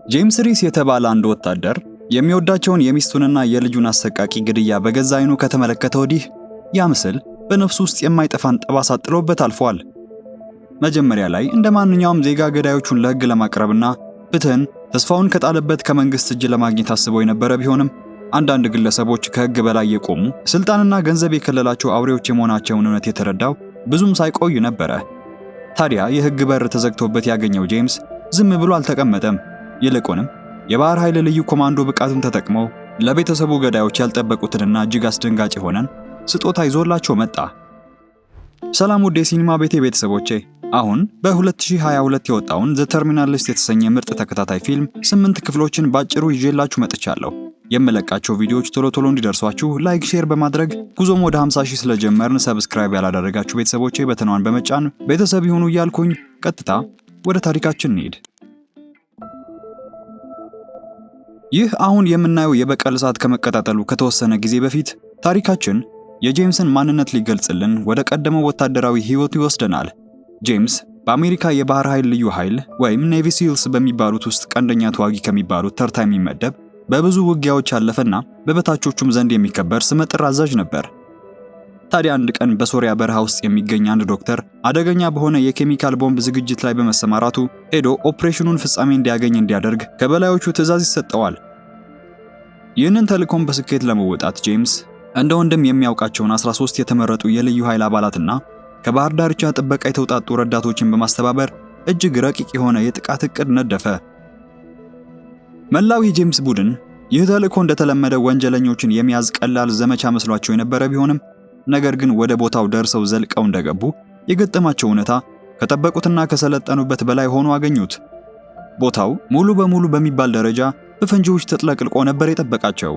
ጄምስ ሪስ የተባለ አንድ ወታደር የሚወዳቸውን የሚስቱንና የልጁን አሰቃቂ ግድያ በገዛ አይኑ ከተመለከተ ወዲህ ያ ምስል በነፍሱ ውስጥ የማይጠፋን ጠባሳ ጥሎበት አልፏል። መጀመሪያ ላይ እንደ ማንኛውም ዜጋ ገዳዮቹን ለሕግ ለማቅረብና ፍትህን ተስፋውን ከጣለበት ከመንግስት እጅ ለማግኘት አስበው የነበረ ቢሆንም አንዳንድ ግለሰቦች ከሕግ በላይ የቆሙ ስልጣንና ገንዘብ የከለላቸው አውሬዎች የመሆናቸውን እውነት የተረዳው ብዙም ሳይቆይ ነበረ። ታዲያ የሕግ በር ተዘግቶበት ያገኘው ጄምስ ዝም ብሎ አልተቀመጠም። ይልቁንም የባህር ኃይል ልዩ ኮማንዶ ብቃቱን ተጠቅመው ለቤተሰቡ ገዳዮች ያልጠበቁትንና እጅግ አስደንጋጭ የሆነን ስጦታ ይዞላቸው መጣ። ሰላም ውድ የሲኒማ ቤቴ ቤተሰቦቼ፣ አሁን በ2022 የወጣውን ዘ ተርሚናል ሊስት የተሰኘ ምርጥ ተከታታይ ፊልም 8 ክፍሎችን ባጭሩ ይዤላችሁ መጥቻለሁ። የምለቃቸው ቪዲዮዎች ቶሎ ቶሎ እንዲደርሷችሁ ላይክ፣ ሼር በማድረግ ጉዞም ወደ 50 ሺህ ስለጀመርን ሰብስክራይብ ያላደረጋችሁ ቤተሰቦቼ በተኗን በመጫን ቤተሰብ ይሁኑ እያልኩኝ ቀጥታ ወደ ታሪካችን እንሂድ። ይህ አሁን የምናየው የበቀል እሳት ከመቀጣጠሉ ከተወሰነ ጊዜ በፊት ታሪካችን የጄምስን ማንነት ሊገልጽልን ወደ ቀደመው ወታደራዊ ሕይወቱ ይወስደናል። ጄምስ በአሜሪካ የባህር ኃይል ልዩ ኃይል ወይም ኔቪ ሲልስ በሚባሉት ውስጥ ቀንደኛ ተዋጊ ከሚባሉት ተርታ የሚመደብ በብዙ ውጊያዎች ያለፈና በበታቾቹም ዘንድ የሚከበር ስመጥር አዛዥ ነበር። ታዲያ አንድ ቀን በሶሪያ በረሃ ውስጥ የሚገኝ አንድ ዶክተር አደገኛ በሆነ የኬሚካል ቦምብ ዝግጅት ላይ በመሰማራቱ ሄዶ ኦፕሬሽኑን ፍጻሜ እንዲያገኝ እንዲያደርግ ከበላዮቹ ትዕዛዝ ይሰጠዋል። ይህንን ተልእኮም በስኬት ለመወጣት ጄምስ እንደ ወንድም የሚያውቃቸውን 13 የተመረጡ የልዩ ኃይል አባላትና ከባህር ዳርቻ ጥበቃ የተውጣጡ ረዳቶችን በማስተባበር እጅግ ረቂቅ የሆነ የጥቃት ዕቅድ ነደፈ። መላው የጄምስ ቡድን ይህ ተልእኮ እንደተለመደ ወንጀለኞችን የሚያዝ ቀላል ዘመቻ መስሏቸው የነበረ ቢሆንም ነገር ግን ወደ ቦታው ደርሰው ዘልቀው እንደገቡ የገጠማቸው እውነታ ከጠበቁትና ከሰለጠኑበት በላይ ሆኖ አገኙት። ቦታው ሙሉ በሙሉ በሚባል ደረጃ በፈንጂዎች ተጥለቅልቆ ነበር የጠበቃቸው።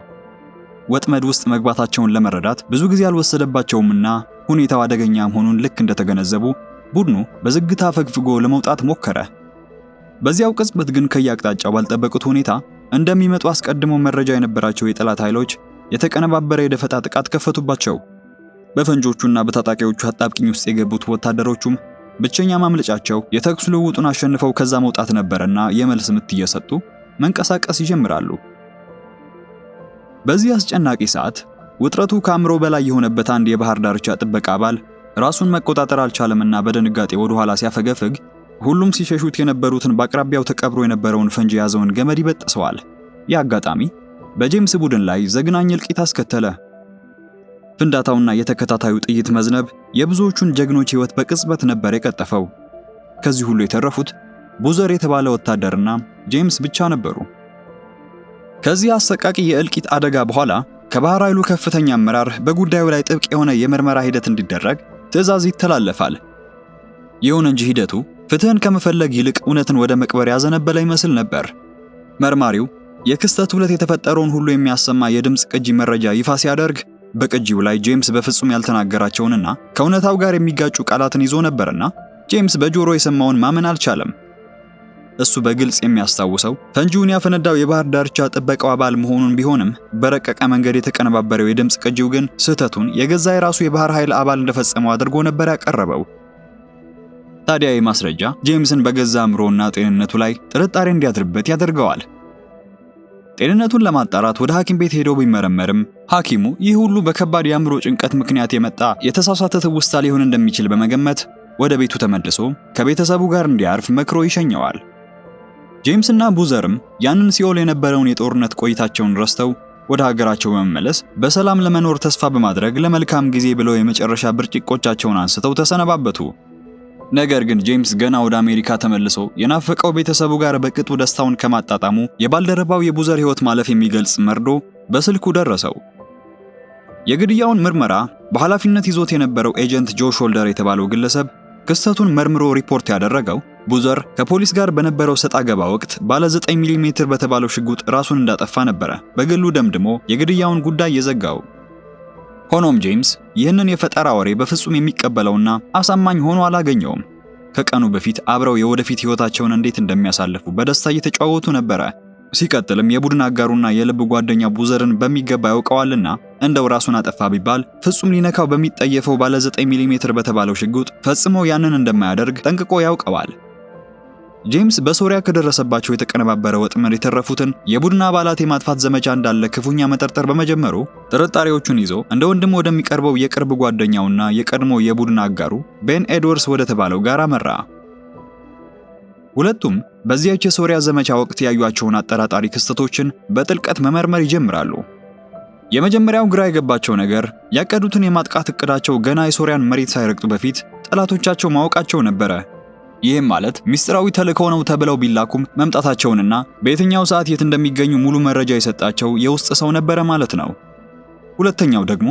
ወጥመድ ውስጥ መግባታቸውን ለመረዳት ብዙ ጊዜ አልወሰደባቸውምና ሁኔታው አደገኛ መሆኑን ልክ እንደተገነዘቡ ቡድኑ በዝግታ ፈግፍጎ ለመውጣት ሞከረ። በዚያው ቅጽበት ግን ከየአቅጣጫው ባልጠበቁት ሁኔታ እንደሚመጡ አስቀድሞ መረጃ የነበራቸው የጠላት ኃይሎች የተቀነባበረ የደፈጣ ጥቃት ከፈቱባቸው። በፈንጆቹና በታጣቂዎቹ አጣብቂኝ ውስጥ የገቡት ወታደሮቹም ብቸኛ ማምለጫቸው የተኩስ ልውውጡን አሸንፈው ከዛ መውጣት ነበርና የመልስ ምት እየሰጡ መንቀሳቀስ ይጀምራሉ። በዚህ አስጨናቂ ሰዓት ውጥረቱ ከአእምሮ በላይ የሆነበት አንድ የባህር ዳርቻ ጥበቃ አባል ራሱን መቆጣጠር አልቻለምና በድንጋጤ ወደ ኋላ ሲያፈገፍግ ሁሉም ሲሸሹት የነበሩትን በአቅራቢያው ተቀብሮ የነበረውን ፈንጂ የያዘውን ገመድ ይበጥሰዋል። ይህ አጋጣሚ በጄምስ ቡድን ላይ ዘግናኝ እልቂት አስከተለ። ፍንዳታውና የተከታታዩ ጥይት መዝነብ የብዙዎቹን ጀግኖች ሕይወት በቅጽበት ነበር የቀጠፈው። ከዚህ ሁሉ የተረፉት ቡዘር የተባለ ወታደርና ጄምስ ብቻ ነበሩ። ከዚህ አሰቃቂ የእልቂት አደጋ በኋላ ከባህር ኃይሉ ከፍተኛ አመራር በጉዳዩ ላይ ጥብቅ የሆነ የምርመራ ሂደት እንዲደረግ ትዕዛዝ ይተላለፋል። ይሁን እንጂ ሂደቱ ፍትህን ከመፈለግ ይልቅ እውነትን ወደ መቅበር ያዘነበለ ይመስል ነበር። መርማሪው የክስተቱ ዕለት የተፈጠረውን ሁሉ የሚያሰማ የድምፅ ቅጂ መረጃ ይፋ ሲያደርግ በቅጂው ላይ ጄምስ በፍጹም ያልተናገራቸውንና ከእውነታው ጋር የሚጋጩ ቃላትን ይዞ ነበርና ጄምስ በጆሮ የሰማውን ማመን አልቻለም። እሱ በግልጽ የሚያስታውሰው ፈንጂውን ያፈነዳው የባህር ዳርቻ ጥበቃው አባል መሆኑን ቢሆንም በረቀቀ መንገድ የተቀነባበረው የድምፅ ቅጂው ግን ስህተቱን የገዛ የራሱ የባህር ኃይል አባል እንደፈጸመው አድርጎ ነበር ያቀረበው። ታዲያ ይህ ማስረጃ ጄምስን በገዛ አእምሮና ጤንነቱ ላይ ጥርጣሬ እንዲያድርበት ያደርገዋል። ጤንነቱን ለማጣራት ወደ ሐኪም ቤት ሄዶ ቢመረመርም ሐኪሙ ይህ ሁሉ በከባድ የአእምሮ ጭንቀት ምክንያት የመጣ የተሳሳተ ትውስታ ሊሆን እንደሚችል በመገመት ወደ ቤቱ ተመልሶ ከቤተሰቡ ጋር እንዲያርፍ መክሮ ይሸኘዋል። ጄምስና ቡዘርም ያንን ሲኦል የነበረውን የጦርነት ቆይታቸውን ረስተው ወደ ሀገራቸው በመመለስ በሰላም ለመኖር ተስፋ በማድረግ ለመልካም ጊዜ ብለው የመጨረሻ ብርጭቆቻቸውን አንስተው ተሰነባበቱ። ነገር ግን ጄምስ ገና ወደ አሜሪካ ተመልሶ የናፈቀው ቤተሰቡ ጋር በቅጡ ደስታውን ከማጣጣሙ የባልደረባው የቡዘር ሕይወት ማለፍ የሚገልጽ መርዶ በስልኩ ደረሰው። የግድያውን ምርመራ በኃላፊነት ይዞት የነበረው ኤጀንት ጆ ሾልደር የተባለው ግለሰብ ክስተቱን መርምሮ ሪፖርት ያደረገው ቡዘር ከፖሊስ ጋር በነበረው ሰጣ ገባ ወቅት ባለ 9 ሚሊ ሜትር በተባለው ሽጉጥ ራሱን እንዳጠፋ ነበረ በግሉ ደምድሞ የግድያውን ጉዳይ የዘጋው። ሆኖም ጄምስ ይህንን የፈጠራ ወሬ በፍጹም የሚቀበለውና አሳማኝ ሆኖ አላገኘውም። ከቀኑ በፊት አብረው የወደፊት ሕይወታቸውን እንዴት እንደሚያሳልፉ በደስታ እየተጫወቱ ነበረ። ሲቀጥልም የቡድን አጋሩና የልብ ጓደኛ ቡዘርን በሚገባ ያውቀዋልና እንደው ራሱን አጠፋ ቢባል ፍጹም ሊነካው በሚጠየፈው ባለ 9 ሚሊ ሜትር በተባለው ሽጉጥ ፈጽሞ ያንን እንደማያደርግ ጠንቅቆ ያውቀዋል። ጄምስ በሶሪያ ከደረሰባቸው የተቀነባበረ ወጥመድ የተረፉትን የቡድን አባላት የማጥፋት ዘመቻ እንዳለ ክፉኛ መጠርጠር በመጀመሩ ጥርጣሬዎቹን ይዞ እንደ ወንድም ወደሚቀርበው የቅርብ ጓደኛውና የቀድሞ የቡድን አጋሩ ቤን ኤድዋርድስ ወደ ተባለው ጋር አመራ። ሁለቱም በዚያች የሶሪያ ዘመቻ ወቅት ያዩአቸውን አጠራጣሪ ክስተቶችን በጥልቀት መመርመር ይጀምራሉ። የመጀመሪያው ግራ የገባቸው ነገር ያቀዱትን የማጥቃት እቅዳቸው ገና የሶሪያን መሬት ሳይረግጡ በፊት ጠላቶቻቸው ማወቃቸው ነበረ። ይህም ማለት ሚስጥራዊ ተልእኮ ነው ተብለው ቢላኩም መምጣታቸውንና በየትኛው ሰዓት የት እንደሚገኙ ሙሉ መረጃ የሰጣቸው የውስጥ ሰው ነበረ ማለት ነው። ሁለተኛው ደግሞ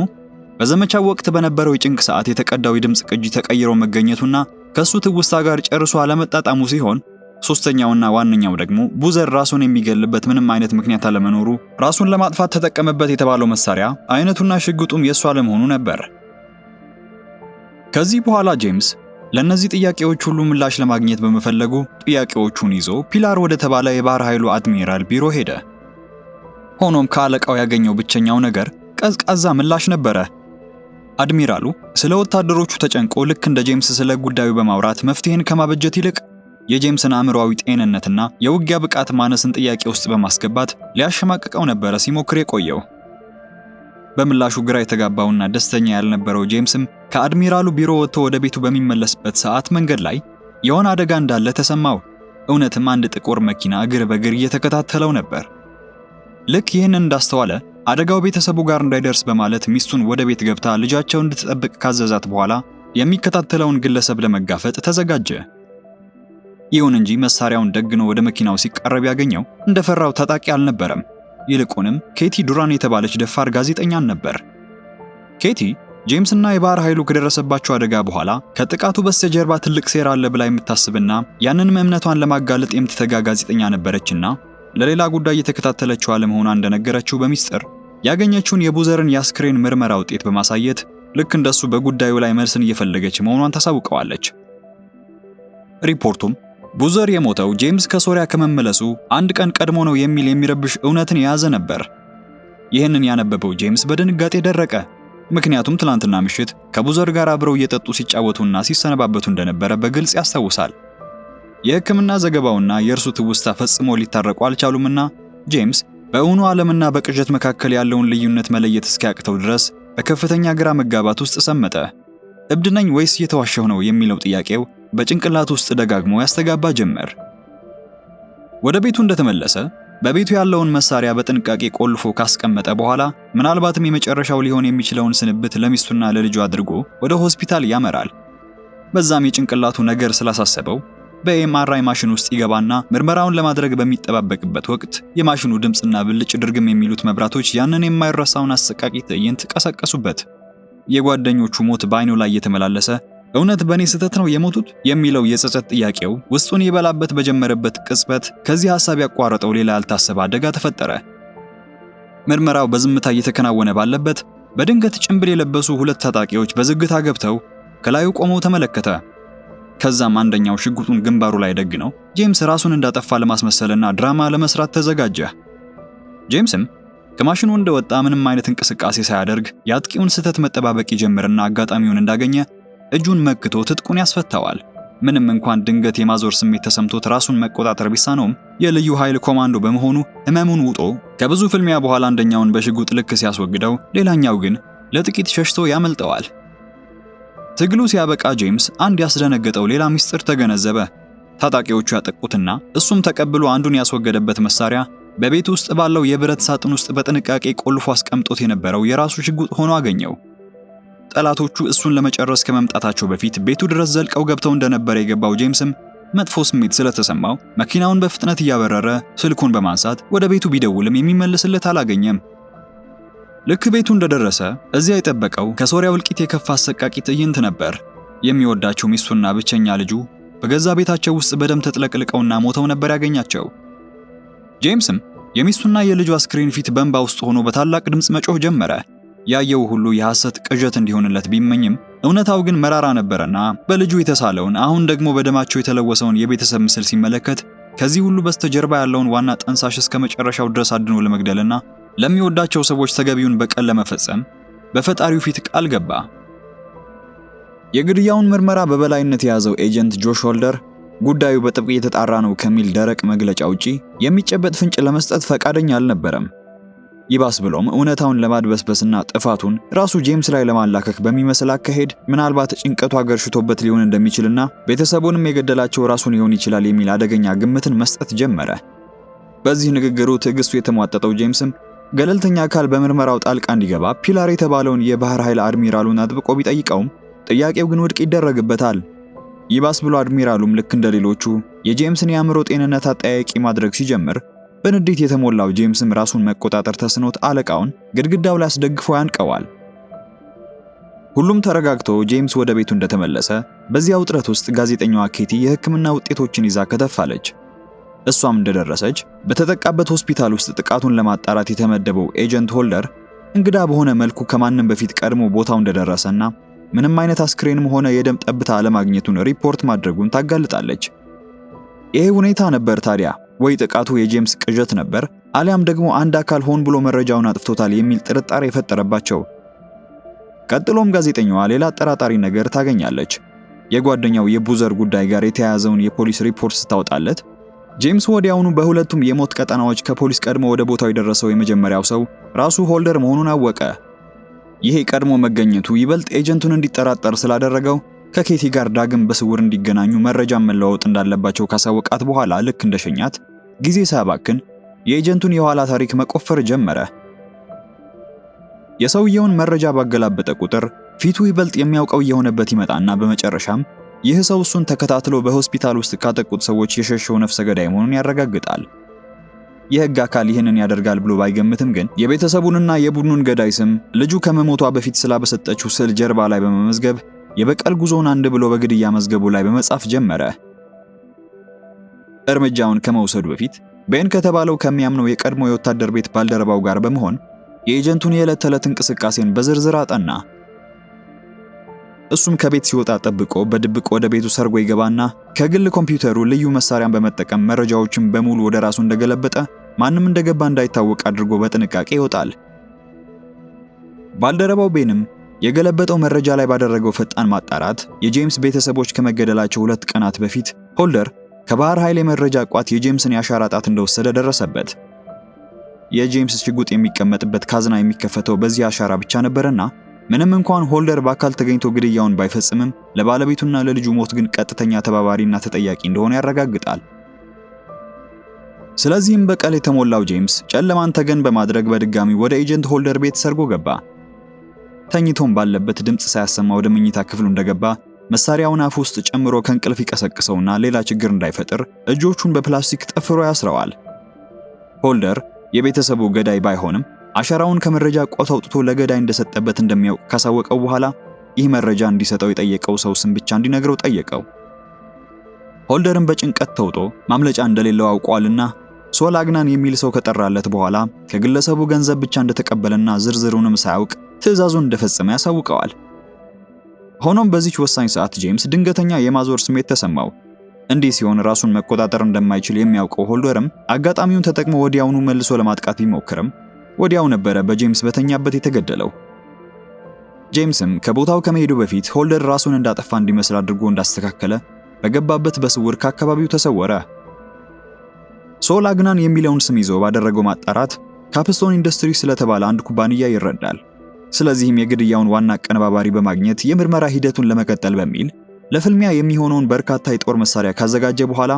በዘመቻው ወቅት በነበረው የጭንቅ ሰዓት የተቀዳው የድምጽ ቅጂ ተቀይሮ መገኘቱና ከሱ ትውስታ ጋር ጨርሶ አለመጣጣሙ ሲሆን፣ ሶስተኛውና ዋነኛው ደግሞ ቡዘር ራሱን የሚገልበት ምንም አይነት ምክንያት አለመኖሩ ራሱን ለማጥፋት ተጠቀመበት የተባለው መሳሪያ አይነቱና ሽጉጡም የሱ አለመሆኑ ነበር። ከዚህ በኋላ ጄምስ ለነዚህ ጥያቄዎች ሁሉ ምላሽ ለማግኘት በመፈለጉ ጥያቄዎቹን ይዞ ፒላር ወደ ተባለ የባህር ኃይሉ አድሚራል ቢሮ ሄደ። ሆኖም ከአለቃው ያገኘው ብቸኛው ነገር ቀዝቃዛ ምላሽ ነበረ። አድሚራሉ ስለ ወታደሮቹ ተጨንቆ ልክ እንደ ጄምስ ስለ ጉዳዩ በማውራት መፍትሄን ከማበጀት ይልቅ የጄምስን አእምሮአዊ ጤንነትና የውጊያ ብቃት ማነስን ጥያቄ ውስጥ በማስገባት ሊያሸማቅቀው ነበረ ሲሞክር የቆየው። በምላሹ ግራ የተጋባውና ደስተኛ ያልነበረው ጄምስም ከአድሚራሉ ቢሮ ወጥቶ ወደ ቤቱ በሚመለስበት ሰዓት መንገድ ላይ የሆነ አደጋ እንዳለ ተሰማው። እውነትም አንድ ጥቁር መኪና እግር በእግር እየተከታተለው ነበር። ልክ ይህንን እንዳስተዋለ አደጋው ቤተሰቡ ጋር እንዳይደርስ በማለት ሚስቱን ወደ ቤት ገብታ ልጃቸው እንድትጠብቅ ካዘዛት በኋላ የሚከታተለውን ግለሰብ ለመጋፈጥ ተዘጋጀ። ይሁን እንጂ መሳሪያውን ደግኖ ወደ መኪናው ሲቃረብ ያገኘው እንደፈራው ታጣቂ አልነበረም። ይልቁንም ኬቲ ዱራን የተባለች ደፋር ጋዜጠኛን ነበር። ኬቲ ጄምስና የባህር ኃይሉ ከደረሰባቸው አደጋ በኋላ ከጥቃቱ በስተጀርባ ትልቅ ሴራ አለ ብላ የምታስብና ያንንም እምነቷን ለማጋለጥ የምትተጋ ጋዜጠኛ ነበረችና ለሌላ ጉዳይ የተከታተለችው አለመሆኗ እንደነገረችው በሚስጥር ያገኘችውን የቡዘርን የአስክሬን ምርመራ ውጤት በማሳየት ልክ እንደሱ በጉዳዩ ላይ መልስን እየፈለገች መሆኗን ታሳውቀዋለች። ሪፖርቱም ቡዘር የሞተው ጄምስ ከሶሪያ ከመመለሱ አንድ ቀን ቀድሞ ነው የሚል የሚረብሽ እውነትን የያዘ ነበር። ይህንን ያነበበው ጄምስ በድንጋጤ ደረቀ። ምክንያቱም ትላንትና ምሽት ከቡዘር ጋር አብረው እየጠጡ ሲጫወቱና ሲሰነባበቱ እንደነበረ በግልጽ ያስታውሳል። የሕክምና ዘገባውና የእርሱ ትውስታ ፈጽሞ ሊታረቁ አልቻሉምና ጄምስ በእውኑ ዓለምና በቅዠት መካከል ያለውን ልዩነት መለየት እስኪያቅተው ድረስ በከፍተኛ ግራ መጋባት ውስጥ ሰመጠ። እብድ ነኝ ወይስ እየተዋሸሁ ነው የሚለው ጥያቄው በጭንቅላቱ ውስጥ ደጋግሞ ያስተጋባ ጀመር። ወደ ቤቱ እንደተመለሰ በቤቱ ያለውን መሳሪያ በጥንቃቄ ቆልፎ ካስቀመጠ በኋላ ምናልባትም የመጨረሻው ሊሆን የሚችለውን ስንብት ለሚስቱና ለልጁ አድርጎ ወደ ሆስፒታል ያመራል። በዛም የጭንቅላቱ ነገር ስላሳሰበው በኤምአርአይ ማሽን ውስጥ ይገባና ምርመራውን ለማድረግ በሚጠባበቅበት ወቅት የማሽኑ ድምጽና ብልጭ ድርግም የሚሉት መብራቶች ያንን የማይረሳውን አሰቃቂ ትዕይንት ቀሰቀሱበት። የጓደኞቹ ሞት በአይኑ ላይ እየተመላለሰ እውነት በእኔ ስህተት ነው የሞቱት የሚለው የጸጸት ጥያቄው ውስጡን ይበላበት በጀመረበት ቅጽበት ከዚህ ሐሳብ ያቋረጠው ሌላ ያልታሰበ አደጋ ተፈጠረ። ምርመራው በዝምታ እየተከናወነ ባለበት በድንገት ጭንብል የለበሱ ሁለት ታጣቂዎች በዝግታ ገብተው ከላዩ ቆመው ተመለከተ። ከዛም አንደኛው ሽጉጡን ግንባሩ ላይ ደግነው ጄምስ ራሱን እንዳጠፋ ለማስመሰልና ድራማ ለመስራት ተዘጋጀ። ጄምስም ከማሽኑ እንደወጣ ምንም አይነት እንቅስቃሴ ሳያደርግ የአጥቂውን ስህተት መጠባበቅ ይጀምርና አጋጣሚውን እንዳገኘ እጁን መክቶ ትጥቁን ያስፈታዋል። ምንም እንኳን ድንገት የማዞር ስሜት ተሰምቶት ራሱን መቆጣጠር ቢሳነውም የልዩ ኃይል ኮማንዶ በመሆኑ ህመሙን ውጦ ከብዙ ፍልሚያ በኋላ አንደኛውን በሽጉጥ ልክ ሲያስወግደው፣ ሌላኛው ግን ለጥቂት ሸሽቶ ያመልጠዋል። ትግሉ ሲያበቃ ጄምስ አንድ ያስደነገጠው ሌላ ምስጢር ተገነዘበ። ታጣቂዎቹ ያጠቁትና እሱም ተቀብሎ አንዱን ያስወገደበት መሳሪያ በቤት ውስጥ ባለው የብረት ሳጥን ውስጥ በጥንቃቄ ቆልፎ አስቀምጦት የነበረው የራሱ ሽጉጥ ሆኖ አገኘው። ጠላቶቹ እሱን ለመጨረስ ከመምጣታቸው በፊት ቤቱ ድረስ ዘልቀው ገብተው እንደነበረ የገባው ጄምስም መጥፎ ስሜት ስለተሰማው መኪናውን በፍጥነት እያበረረ ስልኩን በማንሳት ወደ ቤቱ ቢደውልም የሚመልስለት አላገኘም። ልክ ቤቱ እንደደረሰ እዚያ የጠበቀው ከሶሪያ እልቂት የከፋ አሰቃቂ ትዕይንት ነበር። የሚወዳቸው ሚስቱና ብቸኛ ልጁ በገዛ ቤታቸው ውስጥ በደም ተጥለቅልቀውና ሞተው ነበር ያገኛቸው። ጄምስም የሚስቱና የልጁ አስክሬን ፊት በእንባ ውስጥ ሆኖ በታላቅ ድምፅ መጮህ ጀመረ። ያየው ሁሉ የሐሰት ቅዠት እንዲሆንለት ቢመኝም እውነታው ግን መራራ ነበርና በልጁ የተሳለውን አሁን ደግሞ በደማቸው የተለወሰውን የቤተሰብ ምስል ሲመለከት ከዚህ ሁሉ በስተጀርባ ያለውን ዋና ጠንሳሽ እስከ መጨረሻው ድረስ አድኖ ለመግደልና ለሚወዳቸው ሰዎች ተገቢውን በቀል ለመፈጸም በፈጣሪው ፊት ቃል ገባ። የግድያውን ምርመራ በበላይነት የያዘው ኤጀንት ጆሽ ሆልደር ጉዳዩ በጥብቅ የተጣራ ነው ከሚል ደረቅ መግለጫ ውጪ የሚጨበጥ ፍንጭ ለመስጠት ፈቃደኛ አልነበረም። ይባስ ብሎም እውነታውን ለማድበስበስና ጥፋቱን ራሱ ጄምስ ላይ ለማላከክ በሚመስል አካሄድ ምናልባት ጭንቀቱ አገርሽቶበት ሊሆን እንደሚችልና ቤተሰቡንም የገደላቸው ራሱን ሊሆን ይችላል የሚል አደገኛ ግምትን መስጠት ጀመረ። በዚህ ንግግሩ ትዕግስቱ የተሟጠጠው ጄምስም ገለልተኛ አካል በምርመራው ጣልቃ እንዲገባ ፒላር የተባለውን የባህር ኃይል አድሚራሉን አጥብቆ ቢጠይቀውም ጥያቄው ግን ውድቅ ይደረግበታል። ይባስ ብሎ አድሚራሉም ልክ እንደሌሎቹ የጄምስን የአእምሮ ጤንነት አጠያያቂ ማድረግ ሲጀምር በንዴት የተሞላው ጄምስም ራሱን መቆጣጠር ተስኖት አለቃውን ግድግዳው ላይ አስደግፎ ያንቀዋል። ሁሉም ተረጋግቶ ጄምስ ወደ ቤቱ እንደተመለሰ በዚያ ውጥረት ውስጥ ጋዜጠኛዋ ኬቲ የሕክምና ውጤቶችን ይዛ ከተፋለች። እሷም እንደደረሰች በተጠቃበት ሆስፒታል ውስጥ ጥቃቱን ለማጣራት የተመደበው ኤጀንት ሆልደር እንግዳ በሆነ መልኩ ከማንም በፊት ቀድሞ ቦታው እንደደረሰና ምንም አይነት አስክሬንም ሆነ የደም ጠብታ አለማግኘቱን ሪፖርት ማድረጉን ታጋልጣለች። ይሄ ሁኔታ ነበር ታዲያ ወይ ጥቃቱ የጄምስ ቅዠት ነበር አሊያም ደግሞ አንድ አካል ሆን ብሎ መረጃውን አጥፍቶታል የሚል ጥርጣሬ የፈጠረባቸው። ቀጥሎም ጋዜጠኛዋ ሌላ አጠራጣሪ ነገር ታገኛለች። የጓደኛው የቡዘር ጉዳይ ጋር የተያያዘውን የፖሊስ ሪፖርት ስታወጣለት ጄምስ ወዲያውኑ በሁለቱም የሞት ቀጠናዎች ከፖሊስ ቀድሞ ወደ ቦታው የደረሰው የመጀመሪያው ሰው ራሱ ሆልደር መሆኑን አወቀ። ይሄ ቀድሞ መገኘቱ ይበልጥ ኤጀንቱን እንዲጠራጠር ስላደረገው ከኬቲ ጋር ዳግም በስውር እንዲገናኙ መረጃ መለዋወጥ እንዳለባቸው ካሳወቃት በኋላ ልክ እንደሸኛት ጊዜ ሳያባክን የኤጀንቱን የኋላ ታሪክ መቆፈር ጀመረ። የሰውየውን መረጃ ባገላበጠ ቁጥር ፊቱ ይበልጥ የሚያውቀው የሆነበት ይመጣና በመጨረሻም ይህ ሰው እሱን ተከታትሎ በሆስፒታል ውስጥ ካጠቁት ሰዎች የሸሸው ነፍሰ ገዳይ መሆኑን ያረጋግጣል። የህግ አካል ይህንን ያደርጋል ብሎ ባይገምትም ግን የቤተሰቡንና የቡድኑን ገዳይ ስም ልጁ ከመሞቷ በፊት ስላበሰጠችው ስዕል ጀርባ ላይ በመመዝገብ የበቀል ጉዞውን አንድ ብሎ በግድያ መዝገቡ ላይ በመጻፍ ጀመረ። እርምጃውን ከመውሰዱ በፊት ቤን ከተባለው ከሚያምነው የቀድሞ የወታደር ቤት ባልደረባው ጋር በመሆን የኤጀንቱን የዕለት ተዕለት እንቅስቃሴን በዝርዝር አጠና። እሱም ከቤት ሲወጣ ጠብቆ በድብቅ ወደ ቤቱ ሰርጎ ይገባና ከግል ኮምፒውተሩ ልዩ መሳሪያን በመጠቀም መረጃዎችን በሙሉ ወደ ራሱ እንደገለበጠ ማንም እንደገባ እንዳይታወቅ አድርጎ በጥንቃቄ ይወጣል። ባልደረባው ቤንም የገለበጠው መረጃ ላይ ባደረገው ፈጣን ማጣራት የጄምስ ቤተሰቦች ከመገደላቸው 2 ቀናት በፊት ሆልደር ከባህር ኃይል የመረጃ ቋት የጄምስን ያሻራ ጣት እንደወሰደ ደረሰበት። የጄምስ ሽጉጥ የሚቀመጥበት ካዝና የሚከፈተው በዚህ አሻራ ብቻ ነበርና ምንም እንኳን ሆልደር በአካል ተገኝቶ ግድያውን ባይፈጽምም ለባለቤቱና ለልጁ ሞት ግን ቀጥተኛ ተባባሪና ተጠያቂ እንደሆነ ያረጋግጣል። ስለዚህም በቀል የተሞላው ጄምስ ጨለማን ተገን በማድረግ በድጋሚ ወደ ኤጀንት ሆልደር ቤት ሰርጎ ገባ። ተኝቶም ባለበት ድምጽ ሳያሰማ ወደ መኝታ ክፍሉ እንደገባ መሳሪያውን አፍ ውስጥ ጨምሮ ከእንቅልፍ ይቀሰቅሰውና ሌላ ችግር እንዳይፈጥር እጆቹን በፕላስቲክ ጠፍሮ ያስረዋል። ሆልደር የቤተሰቡ ገዳይ ባይሆንም አሻራውን ከመረጃ ቋት አውጥቶ ለገዳይ እንደሰጠበት እንደሚያውቅ ካሳወቀው በኋላ ይህ መረጃ እንዲሰጠው የጠየቀው ሰው ስም ብቻ እንዲነግረው ጠየቀው። ሆልደርም በጭንቀት ተውጦ ማምለጫ እንደሌለው አውቋልና ሶል አግናን የሚል ሰው ከጠራለት በኋላ ከግለሰቡ ገንዘብ ብቻ እንደተቀበለና ዝርዝሩንም ሳያውቅ ትዕዛዙን እንደፈጸመ ያሳውቀዋል። ሆኖም በዚህ ወሳኝ ሰዓት ጄምስ ድንገተኛ የማዞር ስሜት ተሰማው። እንዲህ ሲሆን ራሱን መቆጣጠር እንደማይችል የሚያውቀው ሆልደርም አጋጣሚውን ተጠቅሞ ወዲያውኑ መልሶ ለማጥቃት ቢሞክርም ወዲያው ነበረ በጄምስ በተኛበት የተገደለው። ጄምስም ከቦታው ከመሄዱ በፊት ሆልደር ራሱን እንዳጠፋ እንዲመስል አድርጎ እንዳስተካከለ በገባበት በስውር ከአካባቢው ተሰወረ። ሶል አግናን የሚለውን ስም ይዞ ባደረገው ማጣራት ካፕስቶን ኢንዱስትሪ ስለተባለ አንድ ኩባንያ ይረዳል። ስለዚህም የግድያውን ዋና አቀነባባሪ በማግኘት የምርመራ ሂደቱን ለመቀጠል በሚል ለፍልሚያ የሚሆነውን በርካታ የጦር መሳሪያ ካዘጋጀ በኋላ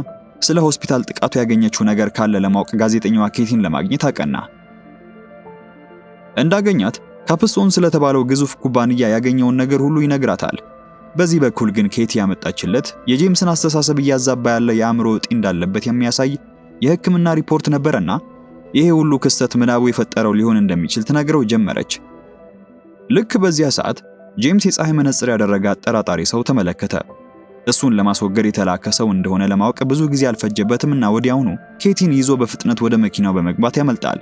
ስለ ሆስፒታል ጥቃቱ ያገኘችው ነገር ካለ ለማወቅ ጋዜጠኛዋ ኬቲን ለማግኘት አቀና። እንዳገኛት ካፕስቶን ስለተባለው ግዙፍ ኩባንያ ያገኘውን ነገር ሁሉ ይነግራታል። በዚህ በኩል ግን ኬቲ ያመጣችለት የጄምስን አስተሳሰብ እያዛባ ያለ የአእምሮ እጢ እንዳለበት የሚያሳይ የሕክምና ሪፖርት ነበርና ይሄ ሁሉ ክስተት ምናቡ የፈጠረው ሊሆን እንደሚችል ትነግረው ጀመረች። ልክ በዚያ ሰዓት ጄምስ የፀሐይ መነጽር ያደረገ አጠራጣሪ ሰው ተመለከተ። እሱን ለማስወገድ የተላከ ሰው እንደሆነ ለማወቅ ብዙ ጊዜ አልፈጀበትምና ወዲያውኑ ኬቲን ይዞ በፍጥነት ወደ መኪናው በመግባት ያመልጣል።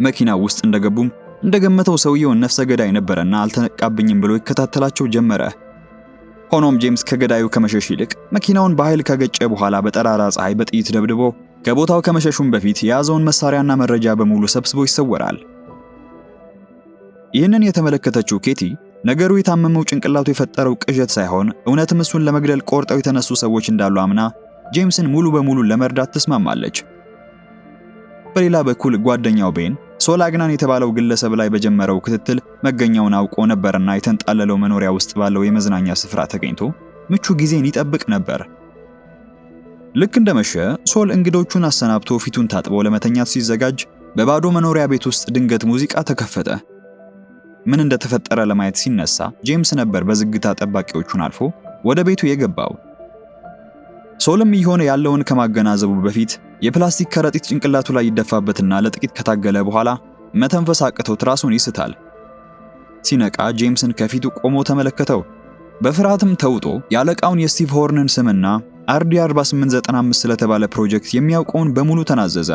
መኪናው ውስጥ እንደገቡም እንደገመተው ሰውየው ነፍሰ ገዳይ ነበርና አልተነቃብኝም ብሎ ይከታተላቸው ጀመረ። ሆኖም ጄምስ ከገዳዩ ከመሸሽ ይልቅ መኪናውን በኃይል ከገጨ በኋላ በጠራራ ፀሐይ በጥይት ደብድቦ ከቦታው ከመሸሹም በፊት የያዘውን መሳሪያና መረጃ በሙሉ ሰብስቦ ይሰወራል። ይህንን የተመለከተችው ኬቲ ነገሩ የታመመው ጭንቅላቱ የፈጠረው ቅዠት ሳይሆን እውነትም እሱን ለመግደል ቆርጠው የተነሱ ሰዎች እንዳሉ አምና ጄምስን ሙሉ በሙሉ ለመርዳት ተስማማለች። በሌላ በኩል ጓደኛው ቤን ሶል አግናን የተባለው ግለሰብ ላይ በጀመረው ክትትል መገኛውን አውቆ ነበርና የተንጣለለው መኖሪያ ውስጥ ባለው የመዝናኛ ስፍራ ተገኝቶ ምቹ ጊዜን ይጠብቅ ነበር። ልክ እንደመሸ ሶል እንግዶቹን አሰናብቶ ፊቱን ታጥቦ ለመተኛት ሲዘጋጅ በባዶ መኖሪያ ቤት ውስጥ ድንገት ሙዚቃ ተከፈተ። ምን እንደተፈጠረ ለማየት ሲነሳ ጄምስ ነበር በዝግታ ጠባቂዎቹን አልፎ ወደ ቤቱ የገባው። ሶልም እየሆነ ያለውን ከማገናዘቡ በፊት የፕላስቲክ ከረጢት ጭንቅላቱ ላይ ይደፋበትና ለጥቂት ከታገለ በኋላ መተንፈስ አቅቶት ራሱን ይስታል። ሲነቃ ጄምስን ከፊቱ ቆሞ ተመለከተው። በፍርሃትም ተውጦ ያለቃውን የስቲቭ ሆርንን ስምና RD4895 ስለተባለ ፕሮጀክት የሚያውቀውን በሙሉ ተናዘዘ።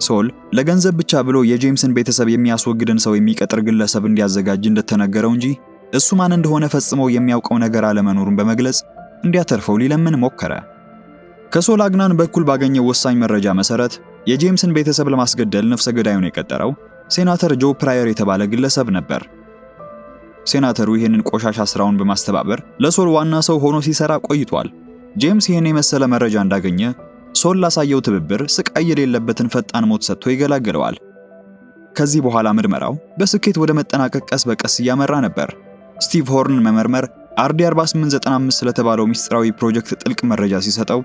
ሶል ለገንዘብ ብቻ ብሎ የጄምስን ቤተሰብ የሚያስወግድን ሰው የሚቀጥር ግለሰብ እንዲያዘጋጅ እንደተነገረው እንጂ እሱ ማን እንደሆነ ፈጽሞ የሚያውቀው ነገር አለመኖሩን በመግለጽ እንዲያተርፈው ሊለምን ሞከረ። ከሶል አግናን በኩል ባገኘው ወሳኝ መረጃ መሰረት የጄምስን ቤተሰብ ለማስገደል ነፍሰ ገዳዩን የቀጠረው ሴናተር ጆ ፕራየር የተባለ ግለሰብ ነበር። ሴናተሩ ይህንን ቆሻሻ ስራውን በማስተባበር ለሶል ዋና ሰው ሆኖ ሲሰራ ቆይቷል። ጄምስ ይህን የመሰለ መረጃ እንዳገኘ ሶል ላሳየው ትብብር ስቃይ የሌለበትን ፈጣን ሞት ሰጥቶ ይገላግለዋል። ከዚህ በኋላ ምርመራው በስኬት ወደ መጠናቀቅ ቀስ በቀስ እያመራ ነበር። ስቲቭ ሆርን መመርመር RD4895 ስለተባለው ሚስጥራዊ ፕሮጀክት ጥልቅ መረጃ ሲሰጠው፣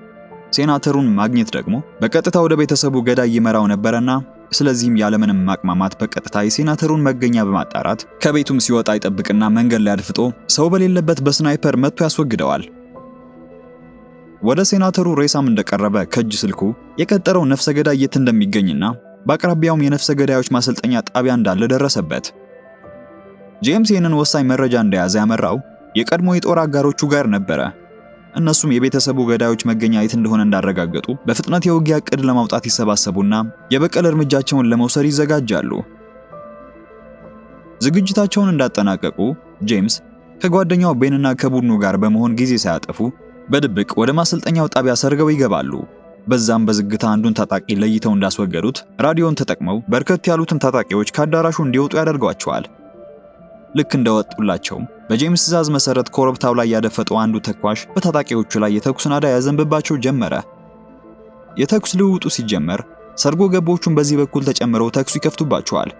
ሴናተሩን ማግኘት ደግሞ በቀጥታ ወደ ቤተሰቡ ገዳይ ይመራው ነበርና ስለዚህም ያለምንም ማቅማማት በቀጥታ የሴናተሩን መገኛ በማጣራት ከቤቱም ሲወጣ ይጠብቅና መንገድ ላይ አድፍጦ ሰው በሌለበት በስናይፐር መጥቶ ያስወግደዋል። ወደ ሴናተሩ ሬሳም እንደቀረበ ከእጅ ስልኩ የቀጠረው ነፍሰ ገዳይ የት እንደሚገኝና በአቅራቢያውም የነፍሰ ገዳዮች ማሰልጠኛ ጣቢያ እንዳለ ደረሰበት። ጄምስ ይህንን ወሳኝ መረጃ እንደያዘ ያመራው የቀድሞ የጦር አጋሮቹ ጋር ነበረ። እነሱም የቤተሰቡ ገዳዮች መገኛ የት እንደሆነ እንዳረጋገጡ በፍጥነት የውጊያ ዕቅድ ለማውጣት ይሰባሰቡና የበቀል እርምጃቸውን ለመውሰድ ይዘጋጃሉ። ዝግጅታቸውን እንዳጠናቀቁ ጄምስ ከጓደኛው ቤንና ከቡድኑ ጋር በመሆን ጊዜ ሳያጠፉ በድብቅ ወደ ማሰልጠኛው ጣቢያ ሰርገው ይገባሉ። በዛም በዝግታ አንዱን ታጣቂ ለይተው እንዳስወገዱት ራዲዮን ተጠቅመው በርከት ያሉትን ታጣቂዎች ከአዳራሹ እንዲወጡ ያደርጓቸዋል። ልክ እንደወጡላቸው በጄምስ ትዕዛዝ መሰረት ኮረብታው ላይ ያደፈጠው አንዱ ተኳሽ በታጣቂዎቹ ላይ የተኩስ ናዳ ያዘንብባቸው ጀመረ። የተኩስ ልውውጡ ሲጀመር ሰርጎ ገቦቹን በዚህ በኩል ተጨምረው ተኩስ ይከፍቱባቸዋል።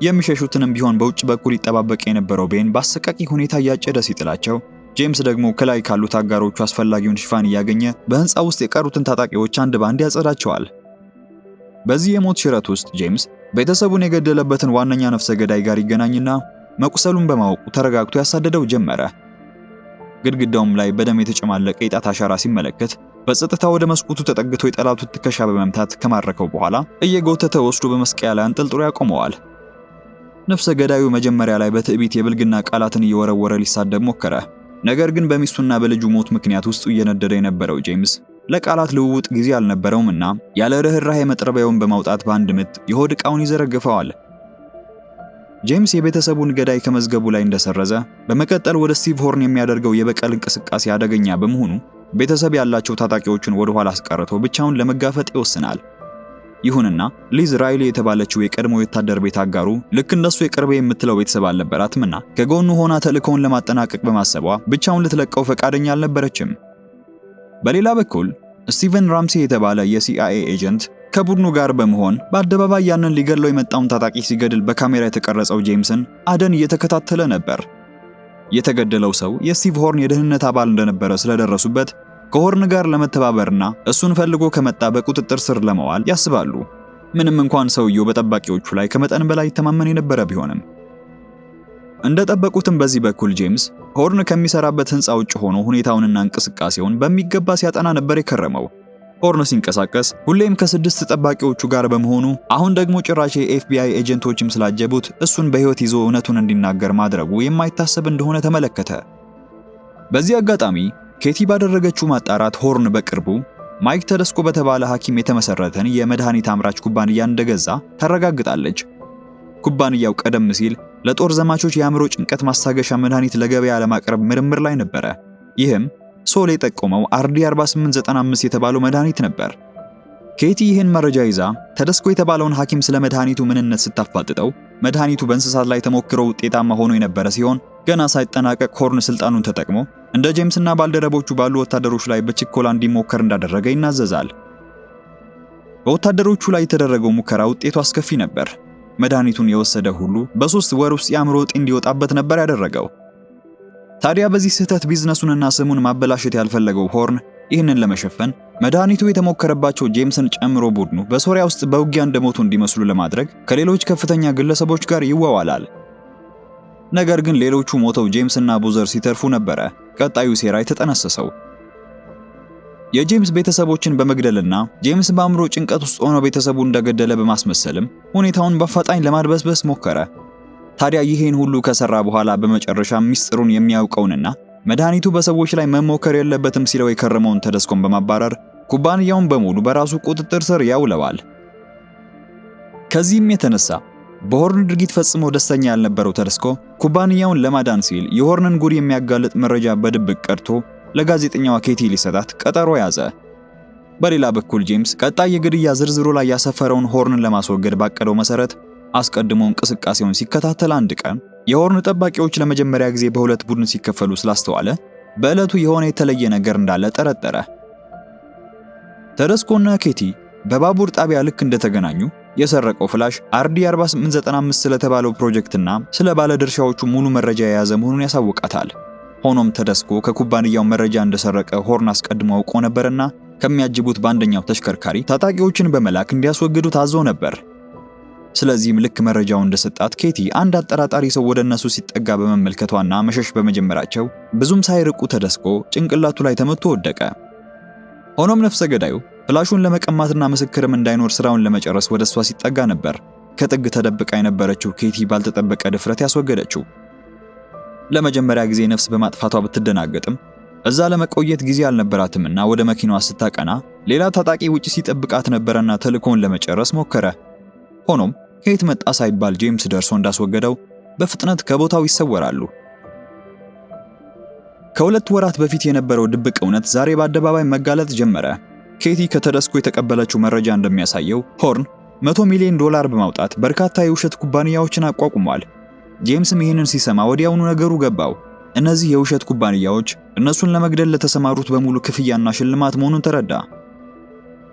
የሚሸሹትንም ቢሆን በውጭ በኩል ይጠባበቅ የነበረው ቤን በአሰቃቂ ሁኔታ እያጨደ ሲጥላቸው፣ ጄምስ ደግሞ ከላይ ካሉት አጋሮቹ አስፈላጊውን ሽፋን እያገኘ በህንፃ ውስጥ የቀሩትን ታጣቂዎች አንድ ባንድ ያጸዳቸዋል። በዚህ የሞት ሽረት ውስጥ ጄምስ ቤተሰቡን የገደለበትን ዋነኛ ነፍሰ ገዳይ ጋር ይገናኝና መቁሰሉን በማወቁ ተረጋግቶ ያሳደደው ጀመረ። ግድግዳውም ላይ በደም የተጨማለቀ የጣት አሻራ ሲመለከት በጸጥታ ወደ መስኮቱ ተጠግቶ የጠላቱን ትከሻ በመምታት ከማረከው በኋላ እየጎተተ ወስዶ በመስቀያ ላይ አንጠልጥሎ ያቆመዋል። ነፍሰ ገዳዩ መጀመሪያ ላይ በትዕቢት የብልግና ቃላትን እየወረወረ ሊሳደብ ሞከረ። ነገር ግን በሚስቱና በልጁ ሞት ምክንያት ውስጡ እየነደደ የነበረው ጄምስ ለቃላት ልውውጥ ጊዜ አልነበረውምና ያለ ርህራሄ መጥረቢያውን በማውጣት በአንድ ምት የሆድ ዕቃውን ይዘረግፈዋል። ጄምስ የቤተሰቡን ገዳይ ከመዝገቡ ላይ እንደሰረዘ በመቀጠል ወደ ስቲቭ ሆርን የሚያደርገው የበቀል እንቅስቃሴ አደገኛ በመሆኑ ቤተሰብ ያላቸው ታጣቂዎችን ወደ ኋላ አስቀርቶ ብቻውን ለመጋፈጥ ይወስናል። ይሁንና ሊዝ ራይሊ የተባለችው የቀድሞ ወታደር ቤት አጋሩ ልክ እንደሱ የቅርቤ የምትለው ቤተሰብ አልነበራትምና ከጎኑ ሆና ተልእኮውን ለማጠናቀቅ በማሰቧ ብቻውን ልትለቀው ፈቃደኛ አልነበረችም። በሌላ በኩል ስቲቨን ራምሴ የተባለ የሲአይኤ ኤጀንት ከቡድኑ ጋር በመሆን በአደባባይ ያንን ሊገድለው የመጣውን ታጣቂ ሲገድል በካሜራ የተቀረጸው ጄምስን አደን እየተከታተለ ነበር። የተገደለው ሰው የስቲቭ ሆርን የደህንነት አባል እንደነበረ ስለደረሱበት ከሆርን ጋር ለመተባበርና እሱን ፈልጎ ከመጣ በቁጥጥር ስር ለመዋል ያስባሉ። ምንም እንኳን ሰውየው በጠባቂዎቹ ላይ ከመጠን በላይ ተማመን የነበረ ቢሆንም እንደጠበቁትም በዚህ በኩል ጄምስ ሆርን ከሚሰራበት ህንፃ ውጭ ሆኖ ሁኔታውንና እንቅስቃሴውን በሚገባ ሲያጠና ነበር የከረመው። ሆርን ሲንቀሳቀስ ሁሌም ከስድስት ጠባቂዎቹ ጋር በመሆኑ አሁን ደግሞ ጭራሽ የኤፍቢአይ ኤጀንቶችም ስላጀቡት እሱን በህይወት ይዞ እውነቱን እንዲናገር ማድረጉ የማይታሰብ እንደሆነ ተመለከተ። በዚህ አጋጣሚ ኬቲ ባደረገችው ማጣራት ሆርን በቅርቡ ማይክ ተደስኮ በተባለ ሐኪም የተመሰረተን የመድኃኒት አምራች ኩባንያ እንደገዛ ታረጋግጣለች። ኩባንያው ቀደም ሲል ለጦር ዘማቾች የአእምሮ ጭንቀት ማስታገሻ መድኃኒት ለገበያ ለማቅረብ ምርምር ላይ ነበረ። ይህም ሶል የጠቆመው RD4895 የተባለው መድኃኒት ነበር። ኬቲ ይህን መረጃ ይዛ ተደስኮ የተባለውን ሐኪም ስለ መድኃኒቱ ምንነት ስታፋጥጠው መድኃኒቱ በእንስሳት ላይ ተሞክሮ ውጤታማ ሆኖ የነበረ ሲሆን ገና ሳይጠናቀቅ ሆርን ስልጣኑን ተጠቅሞ እንደ ጄምስና ባልደረቦቹ ባሉ ወታደሮች ላይ በችኮላ እንዲሞከር እንዳደረገ ይናዘዛል። በወታደሮቹ ላይ የተደረገው ሙከራ ውጤቱ አስከፊ ነበር። መድኃኒቱን የወሰደ ሁሉ በ3 ወር ውስጥ የአእምሮ እጢ እንዲወጣበት ነበር ያደረገው። ታዲያ በዚህ ስህተት ቢዝነሱንና ስሙን ማበላሸት ያልፈለገው ሆርን ይህንን ለመሸፈን መድኃኒቱ የተሞከረባቸው ጄምስን ጨምሮ ቡድኑ በሶሪያ ውስጥ በውጊያ እንደሞቱ እንዲመስሉ ለማድረግ ከሌሎች ከፍተኛ ግለሰቦች ጋር ይዋዋላል። ነገር ግን ሌሎቹ ሞተው ጄምስና ቡዘር ሲተርፉ ነበረ ቀጣዩ ሴራ የተጠነሰሰው። የጄምስ ቤተሰቦችን በመግደልና ጄምስ በአእምሮ ጭንቀት ውስጥ ሆኖ ቤተሰቡ እንደገደለ በማስመሰልም ሁኔታውን በአፋጣኝ ለማድበስበስ ሞከረ። ታዲያ ይሄን ሁሉ ከሰራ በኋላ በመጨረሻ ሚስጥሩን የሚያውቀውንና መድኃኒቱ በሰዎች ላይ መሞከር የለበትም ሲለው የከረመውን ተደስኮን በማባረር ኩባንያውን በሙሉ በራሱ ቁጥጥር ስር ያውለዋል። ከዚህም የተነሳ በሆርን ድርጊት ፈጽሞ ደስተኛ ያልነበረው ተደስኮ ኩባንያውን ለማዳን ሲል የሆርንን ጉድ የሚያጋልጥ መረጃ በድብቅ ቀድቶ ለጋዜጠኛዋ ኬቲ ሊሰጣት ቀጠሮ ያዘ። በሌላ በኩል ጄምስ ቀጣይ የግድያ ዝርዝሩ ላይ ያሰፈረውን ሆርንን ለማስወገድ ባቀደው መሰረት አስቀድሞ እንቅስቃሴውን ሲከታተል አንድ ቀን የሆርን ጠባቂዎች ለመጀመሪያ ጊዜ በሁለት ቡድን ሲከፈሉ ስላስተዋለ በዕለቱ የሆነ የተለየ ነገር እንዳለ ጠረጠረ። ተደስኮና ኬቲ በባቡር ጣቢያ ልክ እንደተገናኙ የሰረቀው ፍላሽ RD4895 ስለተባለው ፕሮጀክትና ስለ ባለድርሻዎቹ ሙሉ መረጃ የያዘ መሆኑን ያሳውቃታል። ሆኖም ተደስኮ ከኩባንያው መረጃ እንደሰረቀ ሆርን አስቀድሞ አውቆ ነበርና ከሚያጅቡት በአንደኛው ተሽከርካሪ ታጣቂዎችን በመላክ እንዲያስወግዱ ታዞ ነበር። ስለዚህም ልክ መረጃው እንደሰጣት ኬቲ አንድ አጠራጣሪ ሰው ወደ እነሱ ሲጠጋ በመመልከቷና መሸሽ በመጀመራቸው ብዙም ሳይርቁ ተደስኮ ጭንቅላቱ ላይ ተመቶ ወደቀ። ሆኖም ነፍሰ ገዳዩ ፍላሹን ለመቀማትና ምስክርም እንዳይኖር ስራውን ለመጨረስ ወደ እሷ ሲጠጋ ነበር ከጥግ ተደብቃ የነበረችው ኬቲ ባልተጠበቀ ድፍረት ያስወገደችው። ለመጀመሪያ ጊዜ ነፍስ በማጥፋቷ ብትደናገጥም እዛ ለመቆየት ጊዜ አልነበራትምና ወደ መኪናዋ ስታቀና ሌላ ታጣቂ ውጪ ሲጠብቃት ነበርና ተልእኮውን ለመጨረስ ሞከረ። ሆኖም ከየት መጣ ሳይባል ጄምስ ደርሶ እንዳስወገደው በፍጥነት ከቦታው ይሰወራሉ። ከሁለት ወራት በፊት የነበረው ድብቅ እውነት ዛሬ በአደባባይ መጋለጥ ጀመረ። ኬቲ ከተደስኮ የተቀበለችው መረጃ እንደሚያሳየው ሆርን $100 ሚሊዮን በማውጣት በርካታ የውሸት ኩባንያዎችን አቋቁሟል። ጄምስም ይህንን ሲሰማ ወዲያውኑ ነገሩ ገባው። እነዚህ የውሸት ኩባንያዎች እነሱን ለመግደል ለተሰማሩት በሙሉ ክፍያና ሽልማት መሆኑን ተረዳ።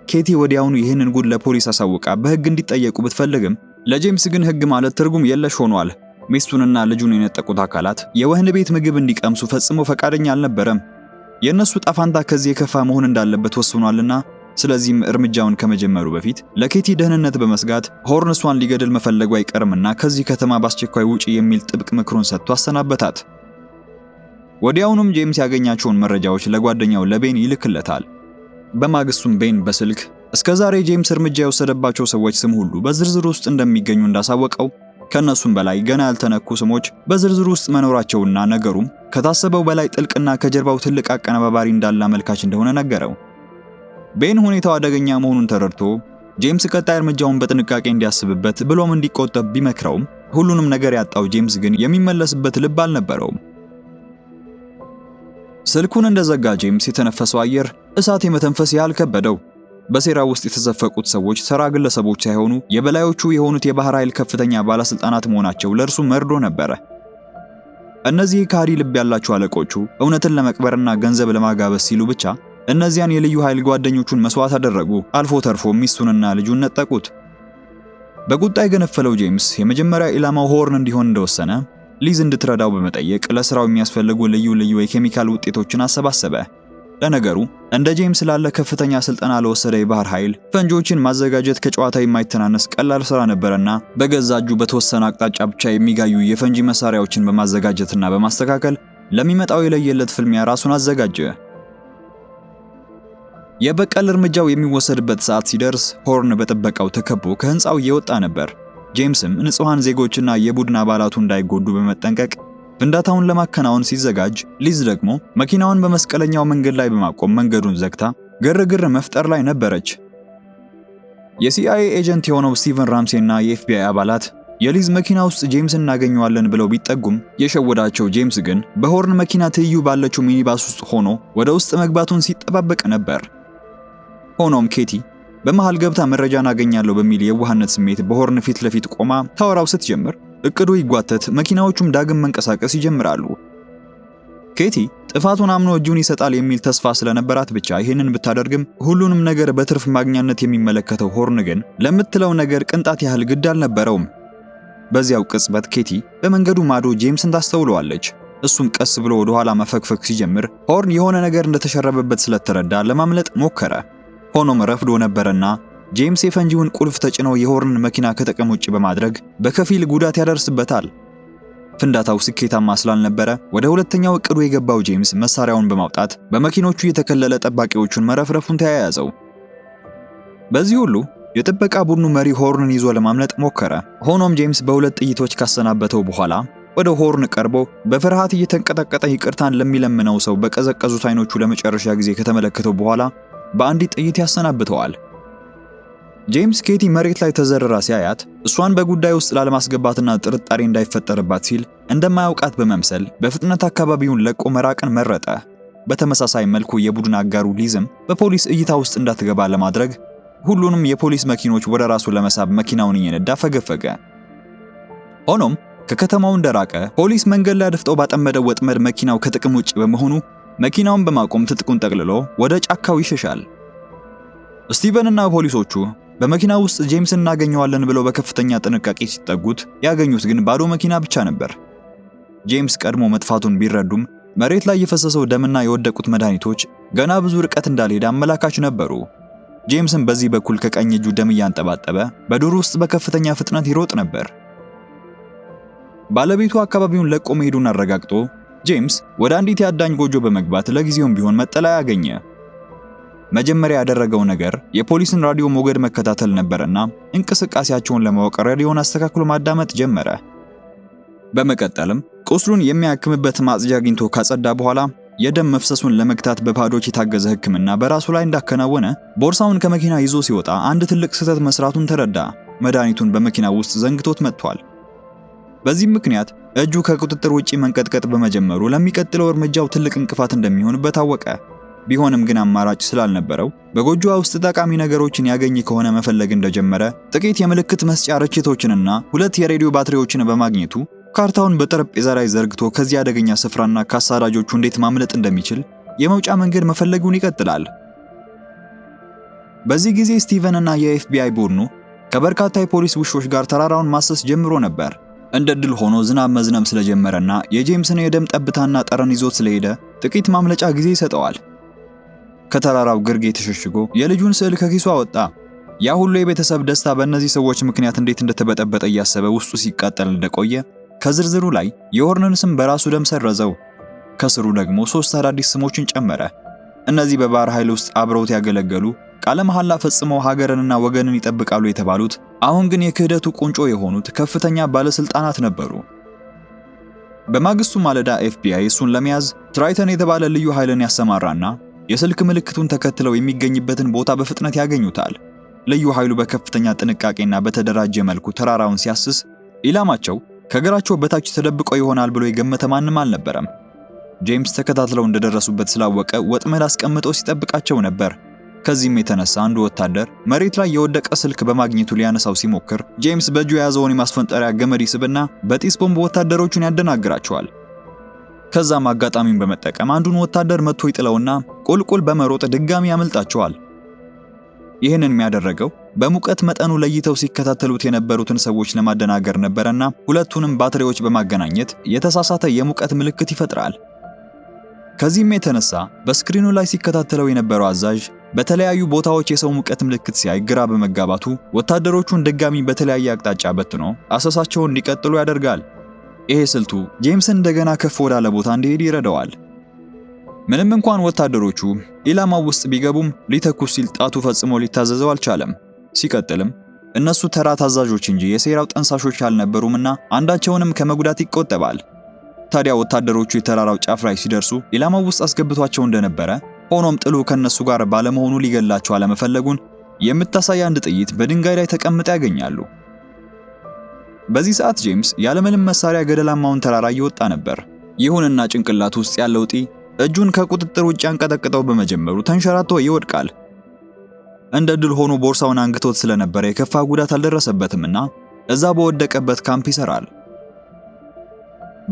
ኬቲ ወዲያውኑ ይህንን ጉድ ለፖሊስ አሳውቃ በሕግ እንዲጠየቁ ብትፈልግም ለጄምስ ግን ሕግ ማለት ትርጉም የለሽ ሆኗል። ሚስቱንና ልጁን የነጠቁት አካላት የወህኒ ቤት ምግብ እንዲቀምሱ ፈጽሞ ፈቃደኛ አልነበረም። የእነሱ ጣፋንታ ከዚህ የከፋ መሆን እንዳለበት ወስኗልና ስለዚህም እርምጃውን ከመጀመሩ በፊት ለኬቲ ደህንነት በመስጋት ሆርን እሷን ሊገድል መፈለጉ አይቀርምና ከዚህ ከተማ በአስቸኳይ ውጪ የሚል ጥብቅ ምክሩን ሰጥቶ አሰናበታት። ወዲያውኑም ጄምስ ያገኛቸውን መረጃዎች ለጓደኛው ለቤን ይልክለታል። በማግስቱም ቤን በስልክ እስከዛሬ ጄምስ እርምጃ የወሰደባቸው ሰዎች ስም ሁሉ በዝርዝር ውስጥ እንደሚገኙ እንዳሳወቀው ከነሱም በላይ ገና ያልተነኩ ስሞች በዝርዝር ውስጥ መኖራቸውና ነገሩም ከታሰበው በላይ ጥልቅና ከጀርባው ትልቅ አቀነባባሪ እንዳለ አመልካች እንደሆነ ነገረው። ቤን ሁኔታው አደገኛ መሆኑን ተረድቶ ጄምስ ቀጣይ እርምጃውን በጥንቃቄ እንዲያስብበት ብሎም እንዲቆጠብ ቢመክረውም ሁሉንም ነገር ያጣው ጄምስ ግን የሚመለስበት ልብ አልነበረውም። ስልኩን እንደዘጋ ጄምስ የተነፈሰው አየር እሳት የመተንፈስ ያህል ከበደው። በሴራው ውስጥ የተዘፈቁት ሰዎች ተራ ግለሰቦች ሳይሆኑ የበላዮቹ የሆኑት የባህር ኃይል ከፍተኛ ባለስልጣናት መሆናቸው ለእርሱ መርዶ ነበረ። እነዚህ ከሃዲ ልብ ያላቸው አለቆቹ እውነትን ለመቅበርና ገንዘብ ለማጋበስ ሲሉ ብቻ እነዚያን የልዩ ኃይል ጓደኞቹን መስዋዕት አደረጉ። አልፎ ተርፎ ሚስቱንና ልጁን ነጠቁት። በቁጣ የገነፈለው ጄምስ የመጀመሪያ ኢላማው ሆርን እንዲሆን እንደወሰነ ሊዝ እንድትረዳው በመጠየቅ ለስራው የሚያስፈልጉ ልዩ ልዩ የኬሚካል ውጤቶችን አሰባሰበ። ለነገሩ እንደ ጄምስ ላለ ከፍተኛ ስልጠና ለወሰደ የባህር ኃይል ፈንጂዎችን ማዘጋጀት ከጨዋታ የማይተናነስ ቀላል ስራ ነበርና በገዛ እጁ በተወሰነ አቅጣጫ ብቻ የሚጋዩ የፈንጂ መሳሪያዎችን በማዘጋጀትና በማስተካከል ለሚመጣው የለየለት ፍልሚያ ራሱን አዘጋጀ። የበቀል እርምጃው የሚወሰድበት ሰዓት ሲደርስ ሆርን በጥበቃው ተከቦ ከህንፃው እየወጣ ነበር። ጄምስም ንጹሃን ዜጎችና የቡድን አባላቱ እንዳይጎዱ በመጠንቀቅ ፍንዳታውን ለማከናወን ሲዘጋጅ፣ ሊዝ ደግሞ መኪናውን በመስቀለኛው መንገድ ላይ በማቆም መንገዱን ዘግታ ግርግር መፍጠር ላይ ነበረች። የሲአይኤ ኤጀንት የሆነው ስቲቨን ራምሴና የኤፍቢአይ አባላት የሊዝ መኪና ውስጥ ጄምስ እናገኘዋለን ብለው ቢጠጉም የሸወዳቸው ጄምስ ግን በሆርን መኪና ትይዩ ባለችው ሚኒባስ ውስጥ ሆኖ ወደ ውስጥ መግባቱን ሲጠባበቅ ነበር። ሆኖም ኬቲ በመሃል ገብታ መረጃን አገኛለሁ በሚል የዋህነት ስሜት በሆርን ፊት ለፊት ቆማ ታወራው ስትጀምር እቅዱ ይጓተት፣ መኪናዎቹም ዳግም መንቀሳቀስ ይጀምራሉ። ኬቲ ጥፋቱን አምኖ እጁን ይሰጣል የሚል ተስፋ ስለነበራት ብቻ ይህንን ብታደርግም ሁሉንም ነገር በትርፍ ማግኛነት የሚመለከተው ሆርን ግን ለምትለው ነገር ቅንጣት ያህል ግድ አልነበረውም። በዚያው ቅጽበት ኬቲ በመንገዱ ማዶ ጄምስን ታስተውለዋለች። እሱም ቀስ ብሎ ወደ ኋላ መፈግፈግ ሲጀምር ሆርን የሆነ ነገር እንደተሸረበበት ስለተረዳ ለማምለጥ ሞከረ። ሆኖም ረፍዶ ነበርና ጄምስ የፈንጂውን ቁልፍ ተጭነው የሆርንን መኪና ከጥቅም ውጭ በማድረግ በከፊል ጉዳት ያደርስበታል። ፍንዳታው ስኬታማ ስላልነበረ ወደ ሁለተኛው እቅዱ የገባው ጄምስ መሳሪያውን በማውጣት በመኪኖቹ የተከለለ ጠባቂዎቹን መረፍረፉን ተያያዘው። በዚህ ሁሉ የጥበቃ ቡድኑ መሪ ሆርንን ይዞ ለማምለጥ ሞከረ። ሆኖም ጄምስ በሁለት ጥይቶች ካሰናበተው በኋላ ወደ ሆርን ቀርቦ በፍርሃት እየተንቀጠቀጠ ይቅርታን ለሚለምነው ሰው በቀዘቀዙት አይኖቹ ለመጨረሻ ጊዜ ከተመለከተው በኋላ በአንዲት ጥይት ያሰናብተዋል። ጄምስ ኬቲ መሬት ላይ ተዘርራ ሲያያት እሷን በጉዳይ ውስጥ ላለማስገባትና ጥርጣሬ እንዳይፈጠርባት ሲል እንደማያውቃት በመምሰል በፍጥነት አካባቢውን ለቆ መራቅን መረጠ። በተመሳሳይ መልኩ የቡድን አጋሩ ሊዝም በፖሊስ እይታ ውስጥ እንዳትገባ ለማድረግ ሁሉንም የፖሊስ መኪኖች ወደ ራሱ ለመሳብ መኪናውን እየነዳ ፈገፈገ። ሆኖም ከከተማው እንደራቀ ፖሊስ መንገድ ላይ አድፍጦ ባጠመደው ወጥመድ መኪናው ከጥቅም ውጭ በመሆኑ መኪናውን በማቆም ትጥቁን ጠቅልሎ ወደ ጫካው ይሸሻል። ስቲቨንና ፖሊሶቹ በመኪናው ውስጥ ጄምስን እናገኘዋለን ብለው በከፍተኛ ጥንቃቄ ሲጠጉት ያገኙት ግን ባዶ መኪና ብቻ ነበር። ጄምስ ቀድሞ መጥፋቱን ቢረዱም መሬት ላይ የፈሰሰው ደምና የወደቁት መድኃኒቶች ገና ብዙ ርቀት እንዳልሄደ አመላካች ነበሩ። ጄምስን በዚህ በኩል ከቀኝ እጁ ደም እያንጠባጠበ በዱር ውስጥ በከፍተኛ ፍጥነት ይሮጥ ነበር። ባለቤቱ አካባቢውን ለቆ መሄዱን አረጋግጦ ጄምስ ወደ አንዲት የአዳኝ ጎጆ በመግባት ለጊዜውም ቢሆን መጠለያ ያገኘ። መጀመሪያ ያደረገው ነገር የፖሊስን ራዲዮ ሞገድ መከታተል ነበርና እንቅስቃሴያቸውን ለማወቅ ራዲዮን አስተካክሎ ማዳመጥ ጀመረ። በመቀጠልም ቁስሉን የሚያክምበት ማጽጃ አግኝቶ ካጸዳ በኋላ የደም መፍሰሱን ለመግታት በፓዶች የታገዘ ሕክምና በራሱ ላይ እንዳከናወነ ቦርሳውን ከመኪና ይዞ ሲወጣ አንድ ትልቅ ስህተት መስራቱን ተረዳ። መድኃኒቱን በመኪናው ውስጥ ዘንግቶት መጥቷል። በዚህም ምክንያት እጁ ከቁጥጥር ውጪ መንቀጥቀጥ በመጀመሩ ለሚቀጥለው እርምጃው ትልቅ እንቅፋት እንደሚሆንበት ታወቀ። ቢሆንም ግን አማራጭ ስላልነበረው በጎጆዋ ውስጥ ጠቃሚ ነገሮችን ያገኝ ከሆነ መፈለግ እንደጀመረ ጥቂት የምልክት መስጫ ርችቶችንና 2 የሬዲዮ ባትሪዎችን በማግኘቱ ካርታውን በጠረጴዛ ላይ ዘርግቶ ከዚህ አደገኛ ስፍራና ከአሳዳጆቹ እንዴት ማምለጥ እንደሚችል የመውጫ መንገድ መፈለጉን ይቀጥላል። በዚህ ጊዜ ስቲቨን እና የኤፍቢአይ ቡድኑ ከበርካታ የፖሊስ ውሾች ጋር ተራራውን ማሰስ ጀምሮ ነበር። እንደ ድል ሆኖ ዝናብ መዝነብ ስለጀመረና የጄምስን የደም ጠብታና ጠረን ይዞት ስለሄደ ጥቂት ማምለጫ ጊዜ ይሰጠዋል። ከተራራው ግርጌ ተሸሽጎ የልጁን ስዕል ከኪሱ አወጣ። ያ ሁሉ የቤተሰብ ደስታ በእነዚህ ሰዎች ምክንያት እንዴት እንደተበጠበጠ እያሰበ ውስጡ ሲቃጠል እንደቆየ ከዝርዝሩ ላይ የሆርንን ስም በራሱ ደም ሰረዘው። ከስሩ ደግሞ 3 አዳዲስ ስሞችን ጨመረ። እነዚህ በባህር ኃይል ውስጥ አብረውት ያገለገሉ ቃለ መሐላ ፈጽመው ሀገርንና ወገንን ይጠብቃሉ የተባሉት አሁን ግን የክህደቱ ቁንጮ የሆኑት ከፍተኛ ባለስልጣናት ነበሩ። በማግስቱ ማለዳ ኤፍቢአይ እሱን ለመያዝ ትራይተን የተባለ ልዩ ኃይልን ያሰማራና የስልክ ምልክቱን ተከትለው የሚገኝበትን ቦታ በፍጥነት ያገኙታል። ልዩ ኃይሉ በከፍተኛ ጥንቃቄና በተደራጀ መልኩ ተራራውን ሲያስስ ኢላማቸው ከእግራቸው በታች ተደብቆ ይሆናል ብሎ የገመተ ማንም አልነበረም። ጄምስ ተከታትለው እንደደረሱበት ስላወቀ ወጥመድ አስቀምጦ ሲጠብቃቸው ነበር። ከዚህም የተነሳ አንዱ ወታደር መሬት ላይ የወደቀ ስልክ በማግኘቱ ሊያነሳው ሲሞክር ጄምስ በእጁ የያዘውን የማስፈንጠሪያ ገመድ ይስብና በጢስ ቦምብ ወታደሮቹን ያደናግራቸዋል። ከዛም አጋጣሚውን በመጠቀም አንዱን ወታደር መጥቶ ይጥለውና ቁልቁል በመሮጥ ድጋሚ ያመልጣቸዋል። ይህንን የሚያደርገው በሙቀት መጠኑ ለይተው ሲከታተሉት የነበሩትን ሰዎች ለማደናገር ነበርና ሁለቱንም ባትሪዎች በማገናኘት የተሳሳተ የሙቀት ምልክት ይፈጥራል። ከዚህም የተነሳ በስክሪኑ ላይ ሲከታተለው የነበረው አዛዥ በተለያዩ ቦታዎች የሰው ሙቀት ምልክት ሲያይ ግራ በመጋባቱ ወታደሮቹን ድጋሚ በተለያየ አቅጣጫ በትኖ አሰሳቸውን እንዲቀጥሉ ያደርጋል። ይሄ ስልቱ ጄምስን እንደገና ከፍ ወዳለ ቦታ እንዲሄድ ይረዳዋል። ምንም እንኳን ወታደሮቹ ኢላማው ውስጥ ቢገቡም ሊተኩስ ሲል ጣቱ ፈጽሞ ሊታዘዘው አልቻለም። ሲቀጥልም እነሱ ተራ ታዛዦች እንጂ የሴራው ጠንሳሾች አልነበሩምና አንዳቸውንም ከመጉዳት ይቆጠባል። ታዲያ ወታደሮቹ የተራራው ጫፍ ላይ ሲደርሱ ኢላማው ውስጥ አስገብቷቸው እንደነበረ ሆኖም ጥሉ ከነሱ ጋር ባለመሆኑ ሊገላቸው አለመፈለጉን የምታሳይ አንድ ጥይት በድንጋይ ላይ ተቀምጣ ያገኛሉ። በዚህ ሰዓት ጄምስ ያለምንም መሳሪያ ገደላማውን ተራራ እየወጣ ነበር። ይሁንና ጭንቅላት ውስጥ ያለው እጢ እጁን ከቁጥጥር ውጭ አንቀጠቅጠው በመጀመሩ ተንሸራቶ ይወድቃል። እንደ ድል ሆኖ ቦርሳውን አንግቶት ስለነበረ የከፋ ጉዳት አልደረሰበትምና እዛ በወደቀበት ካምፕ ይሰራል።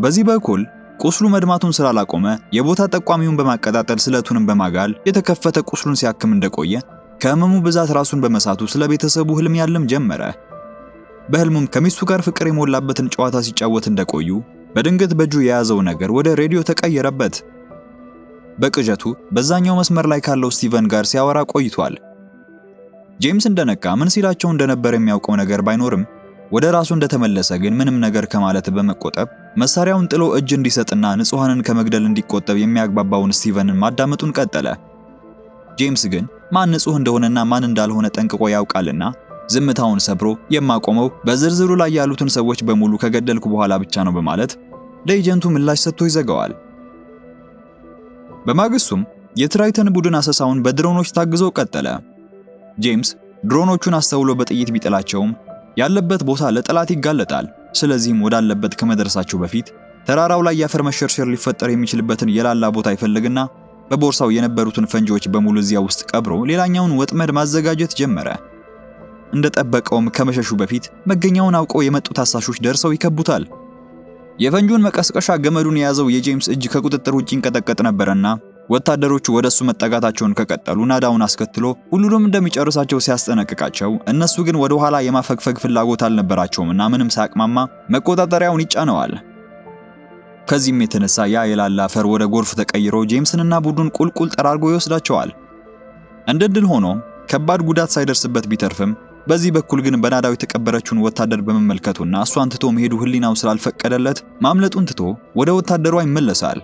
በዚህ በኩል ቁስሉ መድማቱን ስላላቆመ የቦታ ጠቋሚውን በማቀጣጠል ስለቱንም በማጋል የተከፈተ ቁስሉን ሲያክም እንደቆየ ከህመሙ ብዛት ራሱን በመሳቱ ስለ ቤተሰቡ ህልም ያለም ጀመረ። በህልሙም ከሚስቱ ጋር ፍቅር የሞላበትን ጨዋታ ሲጫወት እንደቆዩ በድንገት በእጁ የያዘው ነገር ወደ ሬዲዮ ተቀየረበት። በቅዠቱ በዛኛው መስመር ላይ ካለው ስቲቨን ጋር ሲያወራ ቆይቷል። ጄምስ እንደነቃ ምን ሲላቸው እንደነበር የሚያውቀው ነገር ባይኖርም ወደ ራሱ እንደተመለሰ ግን ምንም ነገር ከማለት በመቆጠብ መሳሪያውን ጥሎ እጅ እንዲሰጥና ንጹሃንን ከመግደል እንዲቆጠብ የሚያግባባውን ስቲቨንን ማዳመጡን ቀጠለ። ጄምስ ግን ማን ንጹህ እንደሆነና ማን እንዳልሆነ ጠንቅቆ ያውቃልና ዝምታውን ሰብሮ የማቆመው በዝርዝሩ ላይ ያሉትን ሰዎች በሙሉ ከገደልኩ በኋላ ብቻ ነው በማለት ለኤጀንቱ ምላሽ ሰጥቶ ይዘጋዋል። በማግስቱም የትራይተን ቡድን አሰሳውን በድሮኖች ታግዞ ቀጠለ። ጄምስ ድሮኖቹን አስተውሎ በጥይት ቢጥላቸውም ያለበት ቦታ ለጠላት ይጋለጣል። ስለዚህም ወዳለበት ከመድረሳቸው በፊት ተራራው ላይ የአፈር መሸርሸር ሊፈጠር የሚችልበትን የላላ ቦታ ይፈልግና በቦርሳው የነበሩትን ፈንጂዎች በሙሉ እዚያ ውስጥ ቀብሮ ሌላኛውን ወጥመድ ማዘጋጀት ጀመረ። እንደጠበቀውም ከመሸሹ በፊት መገኛውን አውቀው የመጡት አሳሾች ደርሰው ይከቡታል። የፈንጂውን መቀስቀሻ ገመዱን የያዘው የጄምስ እጅ ከቁጥጥር ውጪ እንቀጠቀጥ ነበርና ወታደሮቹ ወደሱ መጠጋታቸውን ከቀጠሉ ናዳውን አስከትሎ ሁሉንም እንደሚጨርሳቸው ሲያስጠነቅቃቸው እነሱ ግን ወደ ኋላ የማፈግፈግ ፍላጎት አልነበራቸውምና ምንም ሳያቅማማ መቆጣጠሪያውን ይጫነዋል። ከዚህም የተነሳ ያ የላላ አፈር ወደ ጎርፍ ተቀይሮ ጄምስንና ቡድኑን ቁልቁል ጠራርጎ ይወስዳቸዋል። እንደ ድል ሆኖ ከባድ ጉዳት ሳይደርስበት ቢተርፍም በዚህ በኩል ግን በናዳው የተቀበረችውን ወታደር በመመልከቱና እሷን ትቶ መሄዱ ህሊናው ስላልፈቀደለት ማምለጡን ትቶ ወደ ወታደሯ ይመለሳል።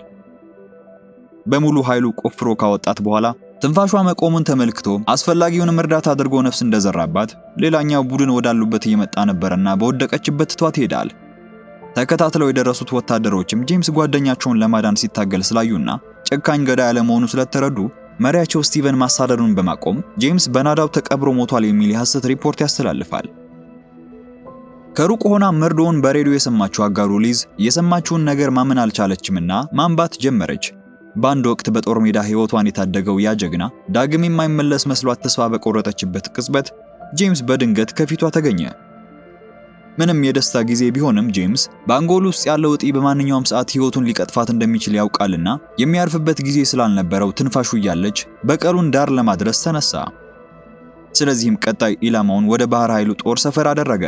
በሙሉ ኃይሉ ቆፍሮ ካወጣት በኋላ ትንፋሿ መቆሙን ተመልክቶ አስፈላጊውን እርዳታ አድርጎ ነፍስ እንደዘራባት ሌላኛው ቡድን ወዳሉበት እየመጣ ነበርና በወደቀችበት ትቷት ይሄዳል። ተከታትለው የደረሱት ወታደሮችም ጄምስ ጓደኛቸውን ለማዳን ሲታገል ስላዩና ጨካኝ ገዳይ ያለመሆኑ ስለተረዱ መሪያቸው ስቲቨን ማሳደዱን በማቆም ጄምስ በናዳው ተቀብሮ ሞቷል የሚል የሐሰት ሪፖርት ያስተላልፋል። ከሩቅ ሆና መርዶውን በሬዲዮ የሰማችው አጋሩ ሊዝ የሰማችውን ነገር ማመን አልቻለችምና ማንባት ጀመረች። በአንድ ወቅት በጦር ሜዳ ህይወቷን የታደገው ያ ጀግና ዳግም የማይመለስ መስሏት ተስፋ በቆረጠችበት ቅጽበት ጄምስ በድንገት ከፊቷ ተገኘ። ምንም የደስታ ጊዜ ቢሆንም ጄምስ በአንጎል ውስጥ ያለው እጢ በማንኛውም ሰዓት ህይወቱን ሊቀጥፋት እንደሚችል ያውቃልና የሚያርፍበት ጊዜ ስላልነበረው ትንፋሹ እያለች በቀሉን ዳር ለማድረስ ተነሳ። ስለዚህም ቀጣይ ኢላማውን ወደ ባህር ኃይሉ ጦር ሰፈር አደረገ።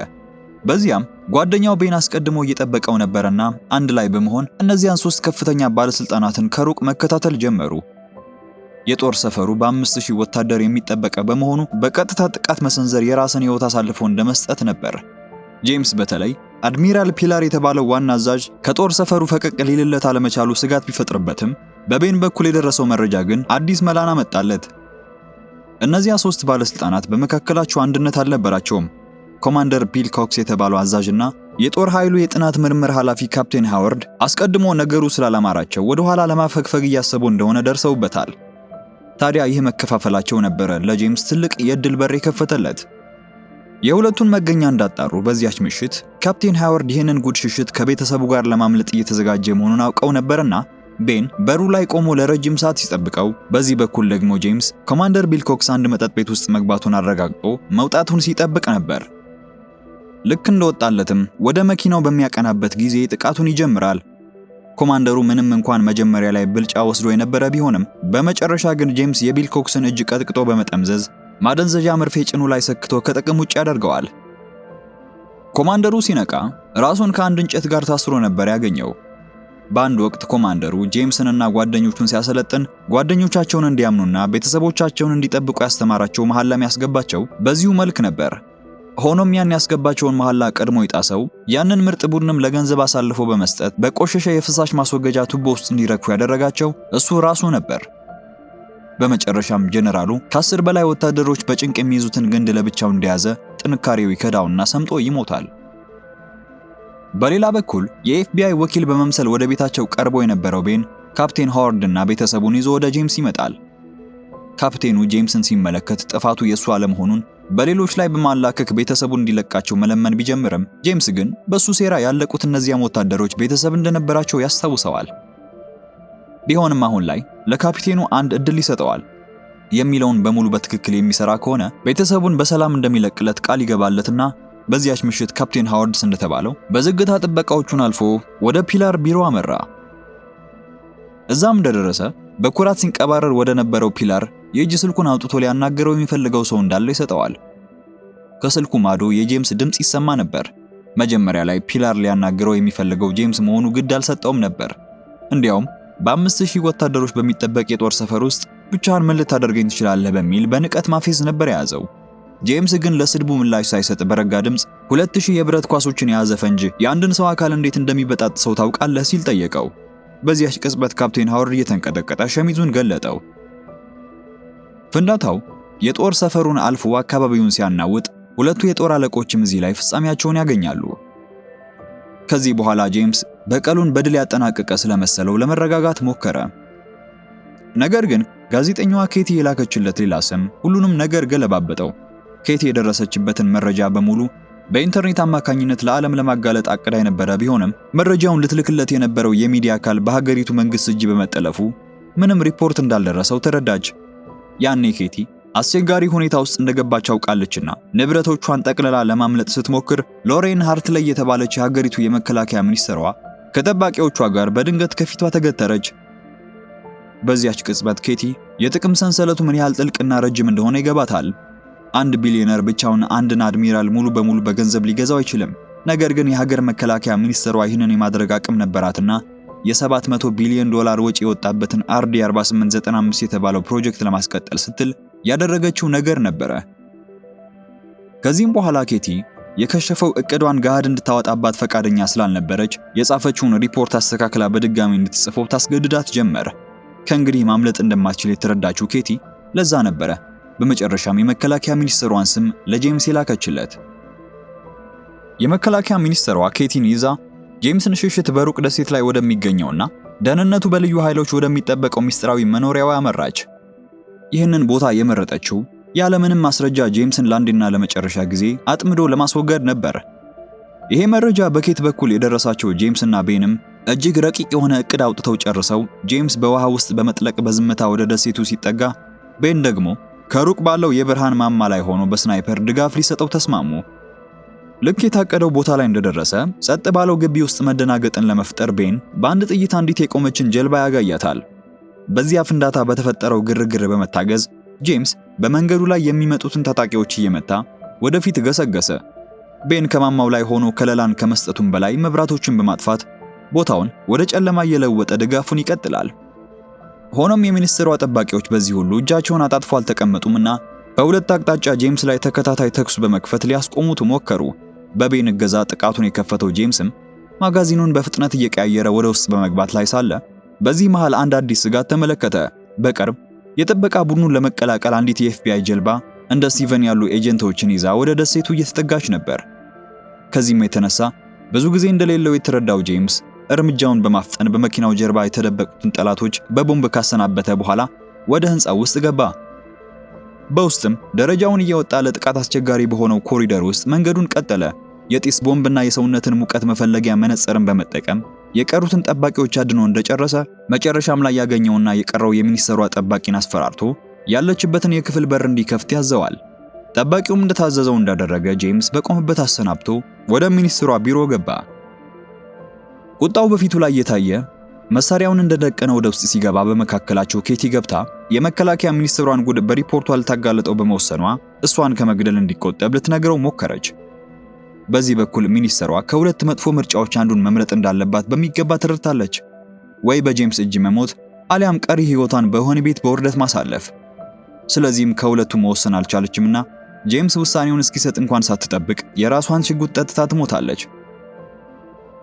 በዚያም ጓደኛው ቤን አስቀድሞ እየጠበቀው ነበርና አንድ ላይ በመሆን እነዚያን 3 ከፍተኛ ባለስልጣናትን ከሩቅ መከታተል ጀመሩ። የጦር ሰፈሩ በ5000 ወታደር የሚጠበቅ በመሆኑ በቀጥታ ጥቃት መሰንዘር የራስን ህይወት አሳልፎ እንደመስጠት ነበር። ጄምስ በተለይ አድሚራል ፒላር የተባለው ዋና አዛዥ ከጦር ሰፈሩ ፈቀቅ ሊልለት አለመቻሉ ስጋት ቢፈጥርበትም በቤን በኩል የደረሰው መረጃ ግን አዲስ መላና መጣለት። እነዚያ 3 ባለስልጣናት በመካከላቸው አንድነት አልነበራቸውም። ኮማንደር ቢል ኮክስ የተባለው አዛዥና የጦር ኃይሉ የጥናት ምርምር ኃላፊ ካፕቴን ሃዋርድ አስቀድሞ ነገሩ ስላላማራቸው ወደ ኋላ ለማፈግፈግ እያሰቡ እንደሆነ ደርሰውበታል። ታዲያ ይህ መከፋፈላቸው ነበረ ለጄምስ ትልቅ የእድል በር የከፈተለት። የሁለቱን መገኛ እንዳጣሩ በዚያች ምሽት ካፕቴን ሃዋርድ ይህንን ጉድ ሽሽት ከቤተሰቡ ጋር ለማምለጥ እየተዘጋጀ መሆኑን አውቀው ነበርና ቤን በሩ ላይ ቆሞ ለረጅም ሰዓት ሲጠብቀው፣ በዚህ በኩል ደግሞ ጄምስ ኮማንደር ቢል ኮክስ አንድ መጠጥ ቤት ውስጥ መግባቱን አረጋግጦ መውጣቱን ሲጠብቅ ነበር። ልክ እንደወጣለትም ወደ መኪናው በሚያቀናበት ጊዜ ጥቃቱን ይጀምራል። ኮማንደሩ ምንም እንኳን መጀመሪያ ላይ ብልጫ ወስዶ የነበረ ቢሆንም በመጨረሻ ግን ጄምስ የቢል ኮክስን እጅ ቀጥቅጦ በመጠምዘዝ ማደንዘዣ መርፌ ጭኑ ላይ ሰክቶ ከጥቅም ውጭ ያደርገዋል። ኮማንደሩ ሲነቃ ራሱን ከአንድ እንጨት ጋር ታስሮ ነበር ያገኘው። በአንድ ወቅት ኮማንደሩ ጄምስንና ጓደኞቹን ሲያሰለጥን ጓደኞቻቸውን እንዲያምኑና ቤተሰቦቻቸውን እንዲጠብቁ ያስተማራቸው መሐላም ያስገባቸው በዚሁ መልክ ነበር። ሆኖም ያን ያስገባቸውን መሐላ ቀድሞ ይጣሰው ያንን ምርጥ ቡድንም ለገንዘብ አሳልፎ በመስጠት በቆሸሸ የፍሳሽ ማስወገጃ ቱቦ ውስጥ እንዲረግፉ ያደረጋቸው እሱ ራሱ ነበር። በመጨረሻም ጀነራሉ ከ10 በላይ ወታደሮች በጭንቅ የሚይዙትን ግንድ ለብቻው እንደያዘ ጥንካሬው ይከዳውና ሰምጦ ይሞታል። በሌላ በኩል የኤፍቢአይ ወኪል በመምሰል ወደ ቤታቸው ቀርቦ የነበረው ቤን ካፕቴን ሃዋርድና ቤተሰቡን ይዞ ወደ ጄምስ ይመጣል። ካፕቴኑ ጄምስን ሲመለከት ጥፋቱ የሱ አለመሆኑን በሌሎች ላይ በማላከክ ቤተሰቡን እንዲለቃቸው መለመን ቢጀምርም ጄምስ ግን በሱ ሴራ ያለቁት እነዚያም ወታደሮች ቤተሰብ እንደነበራቸው ያስታውሰዋል። ቢሆንም አሁን ላይ ለካፒቴኑ አንድ እድል ይሰጠዋል። የሚለውን በሙሉ በትክክል የሚሰራ ከሆነ ቤተሰቡን በሰላም እንደሚለቅለት ቃል ይገባለትና በዚያች ምሽት ካፕቴን ሃዋርድስ እንደተባለው በዝግታ ጥበቃዎቹን አልፎ ወደ ፒላር ቢሮ አመራ። እዛም እንደደረሰ በኩራት ሲንቀባረር ወደ ነበረው ፒላር የእጅ ስልኩን አውጥቶ ሊያናገረው የሚፈልገው ሰው እንዳለ ይሰጠዋል። ከስልኩ ማዶ የጄምስ ድምጽ ይሰማ ነበር። መጀመሪያ ላይ ፒላር ሊያናገረው የሚፈልገው ጄምስ መሆኑ ግድ አልሰጠውም ነበር። እንዲያውም በ5000 ወታደሮች በሚጠበቅ የጦር ሰፈር ውስጥ ብቻህን ምን ልታደርገኝ ትችላለህ በሚል በንቀት ማፌዝ ነበር የያዘው። ጄምስ ግን ለስድቡ ምላሽ ሳይሰጥ በረጋ ድምጽ 2000 የብረት ኳሶችን የያዘ ፈንጅ የአንድን ሰው አካል እንዴት እንደሚበጣጥሰው ታውቃለህ ሲል ጠየቀው። በዚያች ቅጽበት ካፕቴን ሃዋርድ እየተንቀጠቀጠ ሸሚዙን ገለጠው። ፍንዳታው የጦር ሰፈሩን አልፎ አካባቢውን ሲያናውጥ ሁለቱ የጦር አለቆችም እዚህ ላይ ፍጻሜያቸውን ያገኛሉ። ከዚህ በኋላ ጄምስ በቀሉን በድል ያጠናቀቀ ስለመሰለው ለመረጋጋት ሞከረ። ነገር ግን ጋዜጠኛዋ ኬቲ የላከችለት ሌላ ስም ሁሉንም ነገር ገለባበጠው። ኬቲ የደረሰችበትን መረጃ በሙሉ በኢንተርኔት አማካኝነት ለዓለም ለማጋለጥ አቅዳ የነበረ ቢሆንም መረጃውን ልትልክለት የነበረው የሚዲያ አካል በሀገሪቱ መንግስት እጅ በመጠለፉ ምንም ሪፖርት እንዳልደረሰው ተረዳች። ያኔ ኬቲ አስቸጋሪ ሁኔታ ውስጥ እንደገባች አውቃለችና ንብረቶቿን ጠቅልላ ለማምለጥ ስትሞክር ሎሬን ሃርትሌይ የተባለች የሀገሪቱ የመከላከያ ሚኒስትሯ ከጠባቂዎቿ ጋር በድንገት ከፊቷ ተገተረች። በዚያች ቅጽበት ኬቲ የጥቅም ሰንሰለቱ ምን ያህል ጥልቅና ረጅም እንደሆነ ይገባታል። አንድ ቢሊዮነር ብቻውን አንድን አድሚራል ሙሉ በሙሉ በገንዘብ ሊገዛው አይችልም። ነገር ግን የሀገር መከላከያ ሚኒስትሯ ይህንን የማድረግ አቅም ነበራትና የ$700 ቢሊዮን ወጪ የወጣበትን አርዲ 4895 የተባለው ፕሮጀክት ለማስቀጠል ስትል ያደረገችው ነገር ነበረ። ከዚህም በኋላ ኬቲ የከሸፈው እቅዷን ገሃድ እንድታወጣባት ፈቃደኛ ስላልነበረች የጻፈችውን ሪፖርት አስተካክላ በድጋሚ እንድትጽፈው ታስገድዳት ጀመር። ከእንግዲህ ማምለጥ እንደማትችል የተረዳችው ኬቲ ለዛ ነበረ በመጨረሻም የመከላከያ ሚኒስትሯን ስም ለጄምስ የላከችለት። የመከላከያ ሚኒስትሯ ኬቲን ይዛ ጄምስን ሽሽት በሩቅ ደሴት ላይ ወደሚገኘውና ደህንነቱ በልዩ ኃይሎች ወደሚጠበቀው ሚስጥራዊ መኖሪያዋ አመራች። ይህንን ቦታ የመረጠችው ያለምንም ማስረጃ ጄምስን ለአንድና ለመጨረሻ ጊዜ አጥምዶ ለማስወገድ ነበር። ይሄ መረጃ በኬት በኩል የደረሳቸው ጄምስና ቤንም እጅግ ረቂቅ የሆነ እቅድ አውጥተው ጨርሰው ጄምስ በውሃ ውስጥ በመጥለቅ በዝምታ ወደ ደሴቱ ሲጠጋ ቤን ደግሞ ከሩቅ ባለው የብርሃን ማማ ላይ ሆኖ በስናይፐር ድጋፍ ሊሰጠው ተስማሙ። ልክ የታቀደው ቦታ ላይ እንደደረሰ ጸጥ ባለው ግቢ ውስጥ መደናገጥን ለመፍጠር ቤን በአንድ ጥይት አንዲት የቆመችን ጀልባ ያጋያታል። በዚያ ፍንዳታ በተፈጠረው ግርግር በመታገዝ ጄምስ በመንገዱ ላይ የሚመጡትን ታጣቂዎች እየመታ ወደፊት ገሰገሰ። ቤን ከማማው ላይ ሆኖ ከለላን ከመስጠቱም በላይ መብራቶችን በማጥፋት ቦታውን ወደ ጨለማ እየለወጠ ድጋፉን ይቀጥላል። ሆኖም የሚኒስትሯ ጠባቂዎች በዚህ ሁሉ እጃቸውን አጣጥፎ አልተቀመጡምና በሁለት አቅጣጫ ጄምስ ላይ ተከታታይ ተኩስ በመክፈት ሊያስቆሙት ሞከሩ። በቤን እገዛ ጥቃቱን የከፈተው ጄምስም ማጋዚኑን በፍጥነት እየቀያየረ ወደ ውስጥ በመግባት ላይ ሳለ በዚህ መሃል አንድ አዲስ ስጋት ተመለከተ። በቅርብ የጥበቃ ቡድኑን ለመቀላቀል አንዲት የኤፍቢአይ ጀልባ እንደ ስቲቨን ያሉ ኤጀንቶችን ይዛ ወደ ደሴቱ እየተጠጋች ነበር። ከዚህም የተነሳ ብዙ ጊዜ እንደሌለው የተረዳው ጄምስ እርምጃውን በማፍጠን በመኪናው ጀርባ የተደበቁትን ጠላቶች በቦምብ ካሰናበተ በኋላ ወደ ህንጻው ውስጥ ገባ። በውስጥም ደረጃውን እየወጣ ለጥቃት አስቸጋሪ በሆነው ኮሪደር ውስጥ መንገዱን ቀጠለ። የጢስ ቦምብና የሰውነትን ሙቀት መፈለጊያ መነጽርን በመጠቀም የቀሩትን ጠባቂዎች አድኖ እንደጨረሰ መጨረሻም ላይ ያገኘውና የቀረው የሚኒስትሯ ጠባቂን አስፈራርቶ ያለችበትን የክፍል በር እንዲከፍት ያዘዋል። ጠባቂውም እንደታዘዘው እንዳደረገ ጄምስ በቆመበት አሰናብቶ ወደ ሚኒስትሯ ቢሮ ገባ። ቁጣው በፊቱ ላይ የታየ መሳሪያውን እንደደቀነ ወደ ውስጥ ሲገባ በመካከላቸው ኬቲ ገብታ የመከላከያ ሚኒስትሯን ጉድ በሪፖርቷ ልታጋለጠው በመወሰኗ እሷን ከመግደል እንዲቆጠብ ልትነግረው ሞከረች። በዚህ በኩል ሚኒስትሯ ከሁለት መጥፎ ምርጫዎች አንዱን መምረጥ እንዳለባት በሚገባ ተረድታለች። ወይ በጄምስ እጅ መሞት አሊያም ቀሪ ህይወቷን በወህኒ ቤት በውርደት ማሳለፍ። ስለዚህም ከሁለቱ መወሰን አልቻለችምና ጄምስ ውሳኔውን እስኪሰጥ እንኳን ሳትጠብቅ የራሷን ሽጉጥ ጠጥታ ትሞታለች።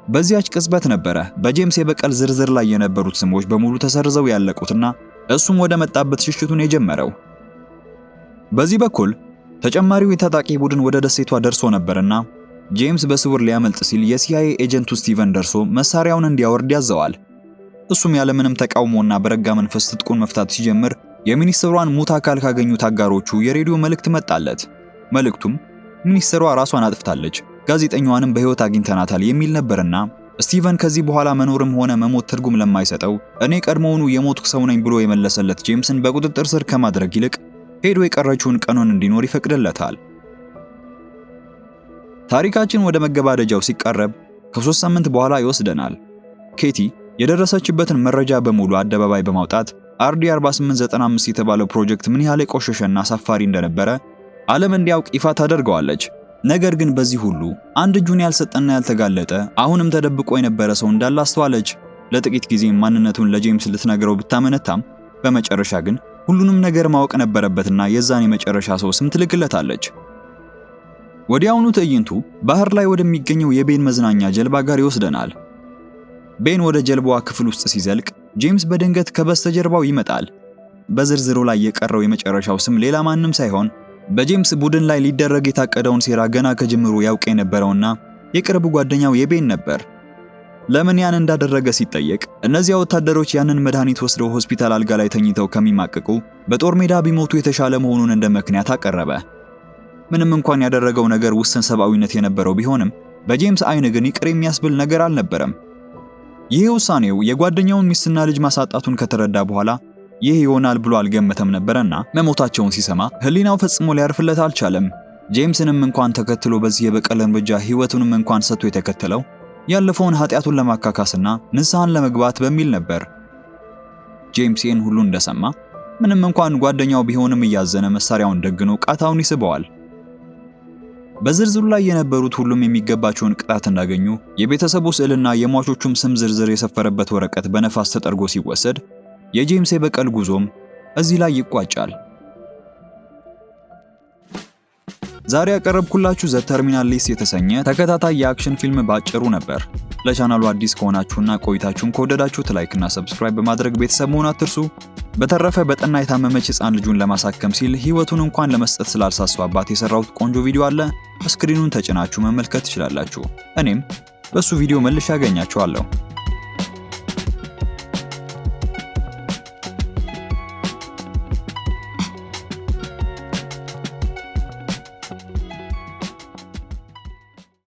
በዚያች ቅጽበት ነበረ በጄምስ የበቀል ዝርዝር ላይ የነበሩት ስሞች በሙሉ ተሰርዘው ያለቁትና እሱም ወደ መጣበት ሽሽቱን የጀመረው። በዚህ በኩል ተጨማሪው የታጣቂ ቡድን ወደ ደሴቷ ደርሶ ነበርና ጄምስ በስውር ሊያመልጥ ሲል የሲአይኤ ኤጀንቱ ስቲቨን ደርሶ መሳሪያውን እንዲያወርድ ያዘዋል። እሱም ያለምንም ተቃውሞና በረጋ መንፈስ ትጥቁን መፍታት ሲጀምር የሚኒስትሯን ሙት አካል ካገኙት አጋሮቹ የሬዲዮ መልእክት መጣለት። መልእክቱም ሚኒስትሯ ራሷን አጥፍታለች፣ ጋዜጠኛዋንም በህይወት አግኝተናታል የሚል ነበርና ስቲቨን ከዚህ በኋላ መኖርም ሆነ መሞት ትርጉም ለማይሰጠው እኔ ቀድሞውኑ የሞትኩ ሰው ነኝ ብሎ የመለሰለት ጄምስን በቁጥጥር ስር ከማድረግ ይልቅ ሄዶ የቀረችውን ቀኑን እንዲኖር ይፈቅድለታል። ታሪካችን ወደ መገባደጃው ሲቃረብ ከ3 ሳምንት በኋላ ይወስደናል። ኬቲ የደረሰችበትን መረጃ በሙሉ አደባባይ በማውጣት RD4895 የተባለው ፕሮጀክት ምን ያህል የቆሸሸና አሳፋሪ እንደነበረ ዓለም እንዲያውቅ ይፋ ታደርገዋለች። ነገር ግን በዚህ ሁሉ አንድ እጁን ያልሰጠና ያልተጋለጠ አሁንም ተደብቆ የነበረ ሰው እንዳለ አስተዋለች። ለጥቂት ጊዜ ማንነቱን ለጄምስ ልትነግረው ብታመነታም በመጨረሻ ግን ሁሉንም ነገር ማወቅ ነበረበትና የዛን የመጨረሻ ሰው ስም ትልክለታለች። ወዲያውኑ ትዕይንቱ ባህር ላይ ወደሚገኘው የቤን መዝናኛ ጀልባ ጋር ይወስደናል። ቤን ወደ ጀልባዋ ክፍል ውስጥ ሲዘልቅ ጄምስ በድንገት ከበስተጀርባው ይመጣል። በዝርዝሩ ላይ የቀረው የመጨረሻው ስም ሌላ ማንም ሳይሆን በጄምስ ቡድን ላይ ሊደረግ የታቀደውን ሴራ ገና ከጅምሩ ያውቅ የነበረውና የቅርብ ጓደኛው የቤን ነበር። ለምን ያን እንዳደረገ ሲጠየቅ እነዚያ ወታደሮች ያንን መድኃኒት ወስደው ሆስፒታል አልጋ ላይ ተኝተው ከሚማቅቁ በጦር ሜዳ ቢሞቱ የተሻለ መሆኑን እንደ ምክንያት አቀረበ። ምንም እንኳን ያደረገው ነገር ውስን ሰብአዊነት የነበረው ቢሆንም በጄምስ አይን ግን ይቅር የሚያስብል ነገር አልነበረም። ይህ ውሳኔው የጓደኛውን ሚስትና ልጅ ማሳጣቱን ከተረዳ በኋላ ይህ ይሆናል ብሎ አልገመተም ነበርና መሞታቸውን ሲሰማ ህሊናው ፈጽሞ ሊያርፍለት አልቻለም። ጄምስንም እንኳን ተከትሎ በዚህ የበቀል እርምጃ ህይወቱንም እንኳን ሰጥቶ የተከተለው ያለፈውን ኃጢአቱን ለማካካስና ንስሐን ለመግባት በሚል ነበር። ጄምስ ይህን ሁሉ እንደሰማ ምንም እንኳን ጓደኛው ቢሆንም እያዘነ መሳሪያውን ደግኖ ቃታውን ይስበዋል። በዝርዝሩ ላይ የነበሩት ሁሉም የሚገባቸውን ቅጣት እንዳገኙ የቤተሰቡ ስዕልና የሟቾቹም ስም ዝርዝር የሰፈረበት ወረቀት በነፋስ ተጠርጎ ሲወሰድ የጄምስ የበቀል ጉዞም እዚህ ላይ ይቋጫል። ዛሬ ያቀረብኩላችሁ ዘ ተርሚናል ሊስት የተሰኘ ተከታታይ የአክሽን ፊልም ባጭሩ ነበር። ለቻናሉ አዲስ ከሆናችሁና ቆይታችሁን ከወደዳችሁት ላይክና ሰብስክራይብ በማድረግ ቤተሰብ መሆን አትርሱ። በተረፈ በጠና የታመመች ሕፃን ልጁን ለማሳከም ሲል ህይወቱን እንኳን ለመስጠት ስላልሳሱ አባት የሰራሁት ቆንጆ ቪዲዮ አለ። ስክሪኑን ተጭናችሁ መመልከት ትችላላችሁ። እኔም በሱ ቪዲዮ መልሼ ያገኛችኋለሁ።